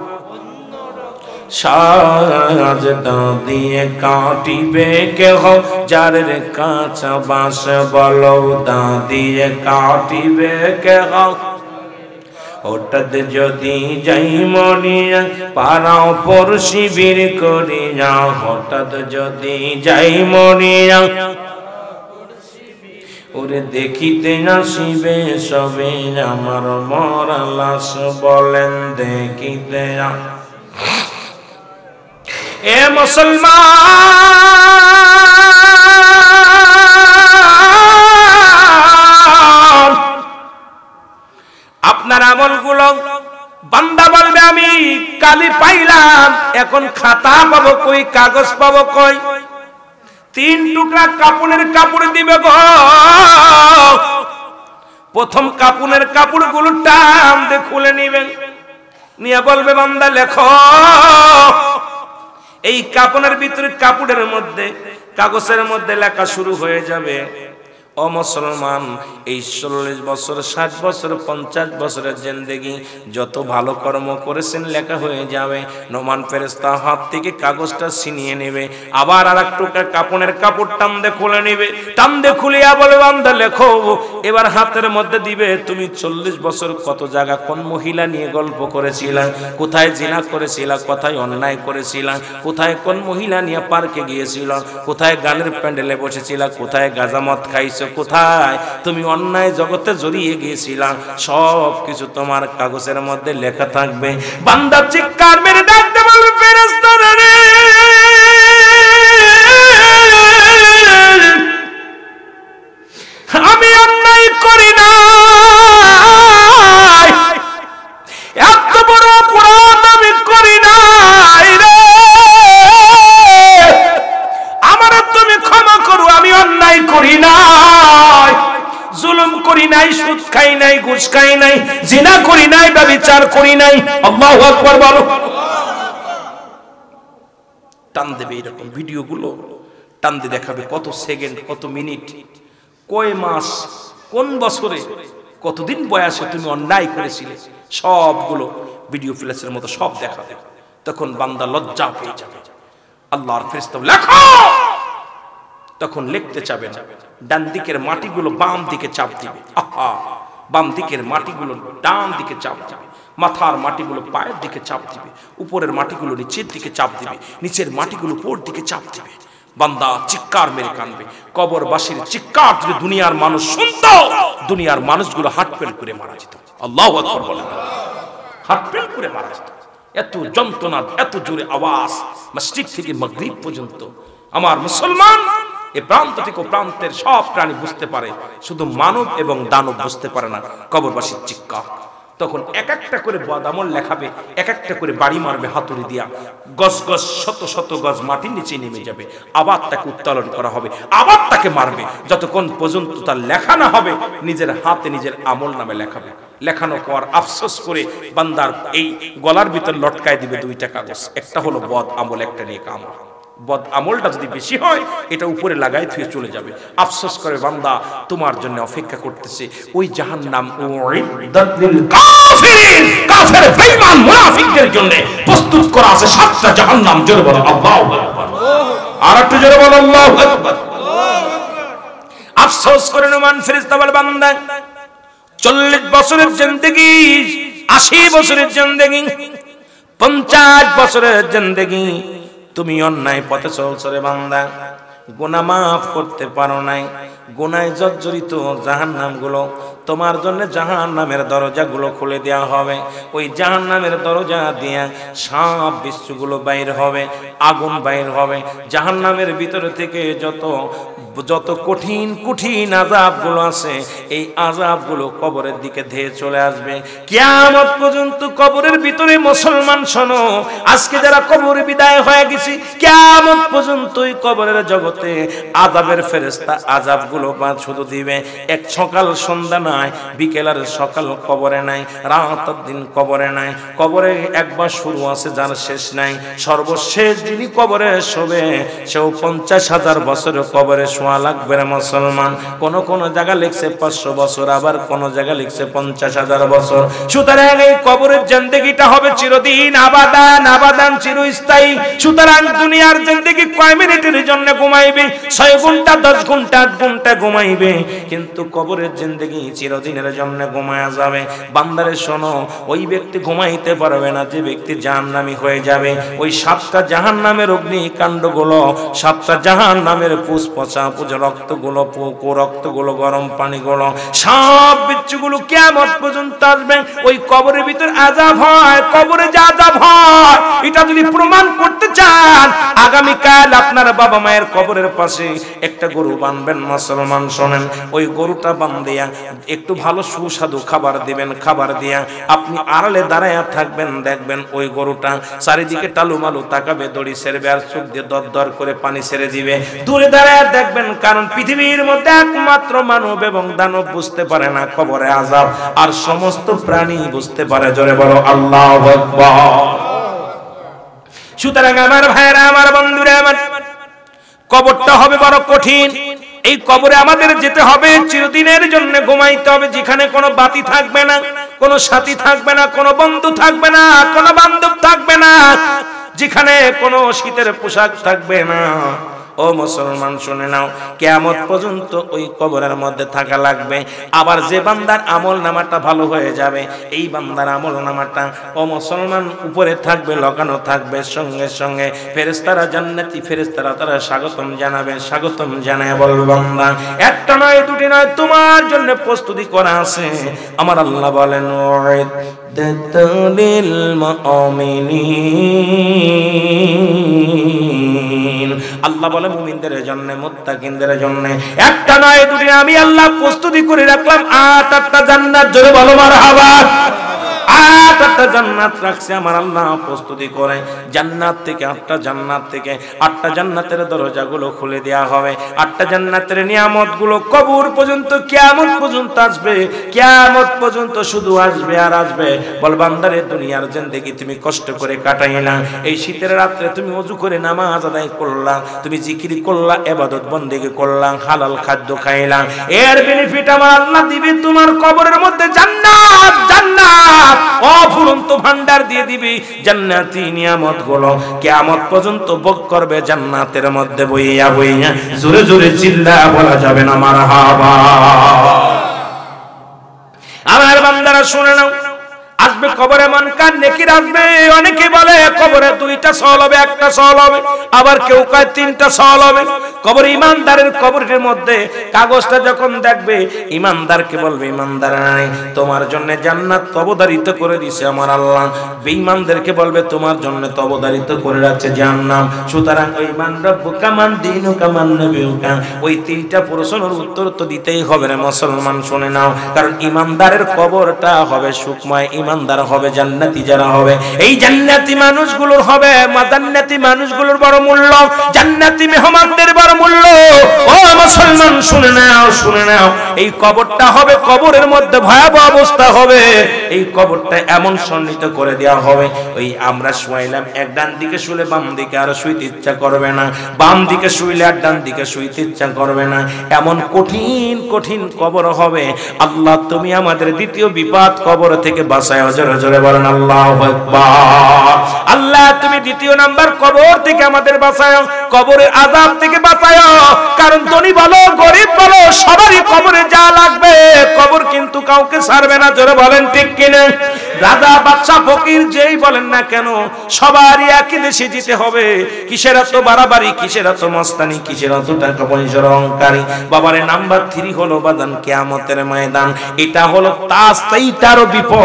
সাজদা দিয়ে কাটিবে কেহ যার রে কাঁচা বাঁশ বলো দা দিয়ে কাটিবে কেহ হঠাৎ যদি যাই মরিয়া পারাও পর শিবির করিয়া হঠাৎ যদি যাই মরিয়া ওরে দেখিতে আসিবে সবে আমার মরা লাশ বলেন দেখিতে এ মুসলমান আপনার আমলগুলো বান্দা বলবে আমি কালি পাইলাম এখন খাতা পাবো কই কাগজ পাবো কই 3 টুকরা কাপড়ের কাপড় দিবে গো প্রথম কাপড়ের কাপড়গুলো টান দিয়ে খুলে নিবেন নিয়ে বলবে বান্দা লেখো এই কাপড়ের ভিতরে কাপড়ের মধ্যে কাগজের মধ্যে লেখা শুরু হয়ে যাবে ও মুসলমান এই 40 বছর 60 বছর 50 বছরের জিন্দেগি যত ভালো কর্ম করেছেন লেখা হয়ে যাবে নোমান ফেরেশতা হাত থেকে কাগজটা ছিনিয়ে নেবে আবার আরেক টুকরা কাপড়ের কাপড় টান দিয়ে খুলে নেবে টান দিয়ে খুলিয়া বলে বান্দা লেখো এবার হাতের মধ্যে দিবে তুমি 40 বছর কত জায়গা কোন মহিলা নিয়ে গল্প করেছিলা কোথায় জিনা করেছিলা কোথায় অন্যায় করেছিলা কোথায় কোন মহিলা নিয়ে পার্কে গিয়েছিলা কোথায় গানের প্যান্ডেলে বসেছিলা কোথায় গাঁজা মদ খাইছো কোথায় তুমি অন্যায় জগতে জড়িয়ে গিয়েছিলা সব কিছু তোমার কাগজের মধ্যে লেখা থাকবে বান্দা চিৎকার মেরে ডাকতে বলবে ফেরেশতারা রে আমি অন্যায় করি না এত বড় অপরাধ আমি করি না রে আমার তুমি ক্ষমা করো আমি অন্যায় করি না জুলুম করি নাই সুদ খাই নাই ঘুষ খাই নাই জিনা করি নাই ব্যভিচার করি নাই আল্লাহু আকবার বলো টান দেবে এরকম ভিডিওগুলো টান দিয়ে দেখাবে কত সেকেন্ড কত মিনিট কয় মাস কোন বছরে কতদিন বয়সে তুমি অন্যায় করেছিলে সবগুলো ভিডিও ফ্ল্যাশের মতো সব দেখাবে তখন বান্দা লজ্জা পেয়ে যাবে আল্লাহর ফেরেশতা লেখো তখন লিখতে চাবে না ডান দিকের মাটিগুলো বাম দিকে চাপ দিবে আহা বাম দিকের মাটিগুলো ডান দিকে চাপ দিবে মাথার মাটিগুলো পায়ের দিকে চাপ দিবে উপরের মাটিগুলো নিচের দিকে চাপ দিবে নিচের মাটিগুলো উপর দিকে চাপ দিবে বান্দা চিৎকার মেরে কাঁদবে কবরবাসীর চিৎকার যদি দুনিয়ার মানুষ শুনতো দুনিয়ার মানুষগুলো হার্টফেল করে মারা যেত আল্লাহু আকবার বলেন হার্টফেল করে মারা যেত এত যন্ত্রণা এত জোরে আওয়াজ মসজিদ থেকে মাগরিব পর্যন্ত আমার মুসলমান এই প্রান্ত থেকে প্রান্তের সব প্রাণী বুঝতে পারে শুধু মানব এবং দানব বুঝতে পারে না কবরবাসীর চিৎকার তখন এক একটা করে বদামল লেখাবে এক একটা করে বাড়ি মারবে হাতুড়ি দিয়া গজ গজ শত শত গজ মাটির নিচে নেমে যাবে আবার তাকে উত্তোলন করা হবে আবার তাকে মারবে যতক্ষণ পর্যন্ত তার লেখা না হবে নিজের হাতে নিজের আমল নামে লেখাবে লেখানো পর আফসোস করে বান্দার এই গলার ভিতর লটকায় দিবে 2টা কাগজ একটা হলো বদ আমল একটা নেক আমল বদ আমলটা যদি বেশি হয় এটা উপরে লাগাই থুয়ে চলে যাবে আফসোস করে বান্দা তোমার জন্য অপেক্ষা করতেছে ওই জাহান্নাম উইদ্দাত লিল কাফিরিন কাফের বেঈমান মুনাফিকদের জন্য প্রস্তুত করা আছে 7টা জাহান্নাম জোরে বলো আল্লাহু আকবার আর একটু জোরে বলো আল্লাহু আকবার আফসোস করে নোমান ফেরেশতা বলে বান্দা 40 বছরের জিন্দেগি 80 বছরের জিন্দেগি 50 বছরের জিন্দেগি তুমি অন্যায় পথে চলছো রে বান্দা গুনাহ মাফ করতে পারো নাই গুনায় জর্জরিত জাহান্নামগুলো তোমার জন্য জাহান্নামের দরজাগুলো খুলে দেওয়া হবে ওই জাহান্নামের দরজা দিয়ে সাপ বিচ্ছুগুলো বাইর হবে আগুন বাইর হবে জাহান্নামের ভিতর থেকে যত কঠিন কঠিন আযাবগুলো আছে এই আযাবগুলো কবরের দিকে ধেয়ে চলে আসবে কিয়ামত পর্যন্ত কবরের ভিতরে মুসলমান শোনো আজকে যারা কবরে বিদায় হয়ে গেছি কিয়ামত পর্যন্ত এই কবরের জগতে আযাবের ফেরেশতা আযাব গুলো বাদ শুধু দিবে, এক সকাল সন্ধ্যা নাই, বিকেল আর সকাল কবরে নাই, রাত আর দিন কবরে নাই। কবরে একবার শুরু আছে যার শেষ নাই। সর্বশেষ যিনি কবরে শোবে সেও 50,000 বছর কবরে শোয়া লাগবে রে মুসলমান। কোন জায়গা লিখছে 500 বছর, আবার কোন জায়গা লিখছে 50,000 বছর। সুতরাং এই কবরের জিন্দেগিটা হবে চিরদিন, আবাদান চিরস্থায়ী। সুতরাং দুনিয়ার জিন্দেগি কয় মিনিটের জন্য ঘুমাইবে? 6 ঘন্টা, 10 ঘন্টা, 8 ঘন্টা ঘুমাইবে, কিন্তু কবরের জিন্দেগি চিরদিনের জন্য ঘুমায়া যাবে। বান্দারে শোনো, ওই ব্যক্তি ঘুমাইতে পারবে না যে ব্যক্তি জাহান্নামী হয়ে যাবে। ওই 7টা জাহান্নামের অগ্নিকাণ্ডগুলো, 7টা জাহান্নামের পুষ্পচা রক্তগুলো, রক্তগুলো, গরম পানিগুলো, সব বিচ্ছুগুলো কিয়ামত পর্যন্ত আসবে। ওই কবরের ভিতর আযাব হয়, কবরে যে আযাব হয় এটা যদি প্রমাণ করতে চান, আগামীকাল আপনার বাবা মায়ের কবরের পাশে একটা গরু বানবেন মুসলমান, শোনেন। ওই গরুটা বান্ধিয়া একটু ভালো সুস্বাদু খাবার দিবেন, খাবার দিয়া আপনি আড়ালে দাঁড়ায়া থাকবেন, দেখবেন ওই গরুটা চারিদিকে টালুমালু তাকাবে, দড়ি ছেড়বে আর চোখ দিয়ে দর করে পানি ছেড়ে দিবে। দূরে দাঁড়ায়া দেখবেন, কারণ পৃথিবীর মধ্যে একমাত্র মানব এবং দানব বুঝতে পারে না কবরে আযাব, আর সমস্ত প্রাণী বুঝতে পারে। জোরে বলো আল্লাহু আকবার। সুতরাং আমার ভাইরা, আমার বন্ধুরা, আমার কবরটা হবে বড় কঠিন। এই কবরে আমাদের যেতে হবে, চিরদিনের জন্য ঘুমাইতে হবে, যেখানে কোনো বাতি থাকবে না, কোনো সাথী থাকবে না, কোনো বন্ধু থাকবে না, কোনো বান্ধব থাকবে না, যেখানে কোনো শীতের পোশাক থাকবে না। ও মুসলমান শুনে নাও, কিয়ামত পর্যন্ত ওই কবরের মধ্যে থাকা লাগবে। আবার যে বান্দার আমল নামাটা ভালো হয়ে যাবে, এই বান্দার আমল নামাটা ও মুসলমান উপরে থাকবে, লাগানো থাকবে। সঙ্গে সঙ্গে ফেরেশতারা, জান্নাতি ফেরেশতারা তারা স্বাগতম জানাবে, স্বাগতম জানায় বলবে, বান্দা একটা নয়, দুটি নয়, তোমার জন্য প্রস্তুতি করা আছে। আমার আল্লাহ বলেন, লিল মুমিনিন, আল্লাহ বলে মুমিনদের জন্য, মুত্তাকিনদের জন্য একটা নয়, দুটি, আমি আল্লাহ প্রস্তুতি করে রাখলাম 8টা জান্নাত। জোরে বলো মারহাবা। 8টা জান্নাত রাখছে আমার আল্লাহ প্রস্তুতি করে। জান্নাত থেকে 8টা জান্নাত থেকে 8টা জান্নাতের দরজাগুলো খুলে দেওয়া হবে। 8টা জান্নাতের নিয়ামতগুলো কবর পর্যন্ত, কিয়ামত পর্যন্ত আসবে। কিয়ামত পর্যন্ত শুধু আসবে আর আসবে। বল বান্দারে, দুনিয়ার জিন্দেগি তুমি কষ্ট করে কাটাইলা, এই শীতের রাতে তুমি ওযু করে নামাজ আদায় করলা, তুমি জিকির করলা, ইবাদত বন্দেগি করলা, হালাল খাদ্য খাইলা, এর বেনিফিট আমার আল্লাহ দিবে তোমার কবরের মধ্যে জান্নাত। জান্নাত অফুরন্ত ভান্ডার দিয়ে দিবি, জান্নাতি নিয়ামতগুলো কিয়ামত পর্যন্ত ভোগ করবে জান্নাতের মধ্যে বইয়া বইয়া। জোরে জোরে চিল্লা বলা যাবে না মারহাবা। আমার বান্দারা শুনে নাও, আসবে কবরে মুনকার নেকির আসবে। অনেকে বলে কবরে 2টা সওয়াল হবে, 1টা সওয়াল হবে, আবার কেউ কয় 3টা সওয়াল হবে। কবর ইমানদারের কবরের মধ্যে কাগজটা যখন দেখবে, ইমানদারকে বলবে, ইমানদার নাই, তোমার জন্য জান্নাত অবধারিত করে দিয়েছে আমার আল্লাহ। বেঈমানদেরকে বলবে, তোমার জন্য অবধারিত করে রাখছে জাহান্নাম। সুতরাং ওই মান রব্বুকা মান দীনুকা মান নবিয়ুকা, ওই 3টা প্রশ্নের উত্তর তো দিতেই হবে রে মুসলমান, শুনে নাও। কারণ ইমানদারের কবরটা হবে সুখময়, ইমানদার হবে জান্নাতি যারা হবে। এই জান্নাতি মানুষগুলোর হবে, জান্নাতি মানুষগুলোর বড় মূল্য, জান্নাতি মেহমানদের বড় মূল্য। ও মুসলমান শুনে নাও, শুনে নাও, এই কবরটা হবে, কবরের মধ্যে ভয়াবহ অবস্থা হবে। এই কবরটা এমন সন্নিহিত করে দেওয়া হবে, ওই আমরা শুইলাম, এক ডান দিকে শুলে বাম দিকে আর শুইতে ইচ্ছা করবে না, বাম দিকে শুইলে আর ডান দিকে শুইতে ইচ্ছা করবে না। এমন কঠিন কঠিন কবর হবে। আল্লাহ তুমি আমাদের দ্বিতীয় বিপদ কবর থেকে বাঁচায়। জোরে জোরে বলেন আল্লাহু আকবার। আল্লাহ তুমি দ্বিতীয় নাম্বার কবর থেকে আমাদের বাঁচায়, কবরের আযাব থেকে বাঁচায়। কারণ ধনী বলো গরিব বলো সবারই কবরে যা লাগবে, কবর কিন্তু কাউকে ছাড়বে না। জোরে বলেন ঠিক কিনা? রাজা বাদশা ফকির যেই বলেন না কেন, সবারই একই দেশে যেতে হবে। কিসের এত বাড়াবাড়ি, কিসের এত মস্তানি, কিসের এত টাকা পয়সার অহংকারী? বাবারে নাম্বার 3 হলো বাদান কিয়ামতের ময়দান। এটা হলো তার সেইটারও বিপদ,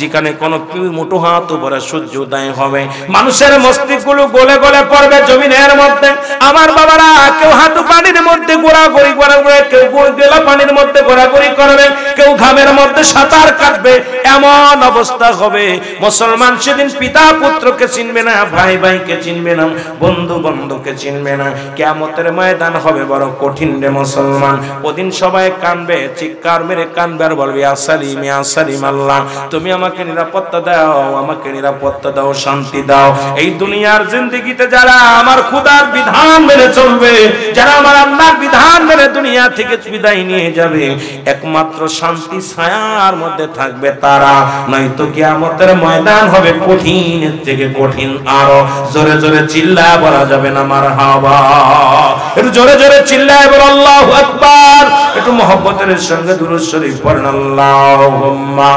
যেখানে কোনো মুঠো হাত উপরে সূর্য উদয় হবে, মানুষের মস্তিষ্কগুলো গলে গলে পড়বে জমিনের মধ্যে। আমার বাবারা, কেউ হাঁটু পানির মধ্যে মধ্যে ঘোরাঘুরি করবে, কেউ গেলা পানির মধ্যে ঘোরাঘুরি করবে, কেউ ঘামের মধ্যে সাঁতার কাটবে। এমন অবস্থা হবে মুসলমান সেদিন পিতা পুত্রকে চিনবে না, ভাই ভাইকে চিনবে না, বন্ধু বন্ধুকে চিনবে না। কিয়ামতের ময়দান হবে বড় কঠিন রে মুসলমান। ওদিন সবাই কানবে, চিৎকার মেরে কানবে আর বলবে ইয়া সালিম ইয়া সালিম, আল্লাহ তুমি আমাকে নিরাপত্তা দাও, আমাকে নিরাপত্তা দাও, শান্তি দাও। এই দুনিয়ার জিন্দেগিতে যারা আমার খোদার বিধান মেনে চলবে, যারা আমার আল্লাহর বিধান মেনে দুনিয়া থেকে বিদায় নিয়ে যাবে, একমাত্র শান্তি ছায়ার মধ্যে থাকবে তারা। নয়তো কিয়ামতের ময়দান হবে কঠিনের থেকে কঠিন। আরো জোরে জোরে চিল্লায় বলা যাবে না মারহাবা? একটু জোরে জোরে চিল্লায় বল আল্লাহু আকবার। একটু মহব্বতের সঙ্গে দুরূদ শরীফ পড়েন আল্লাহুম্মা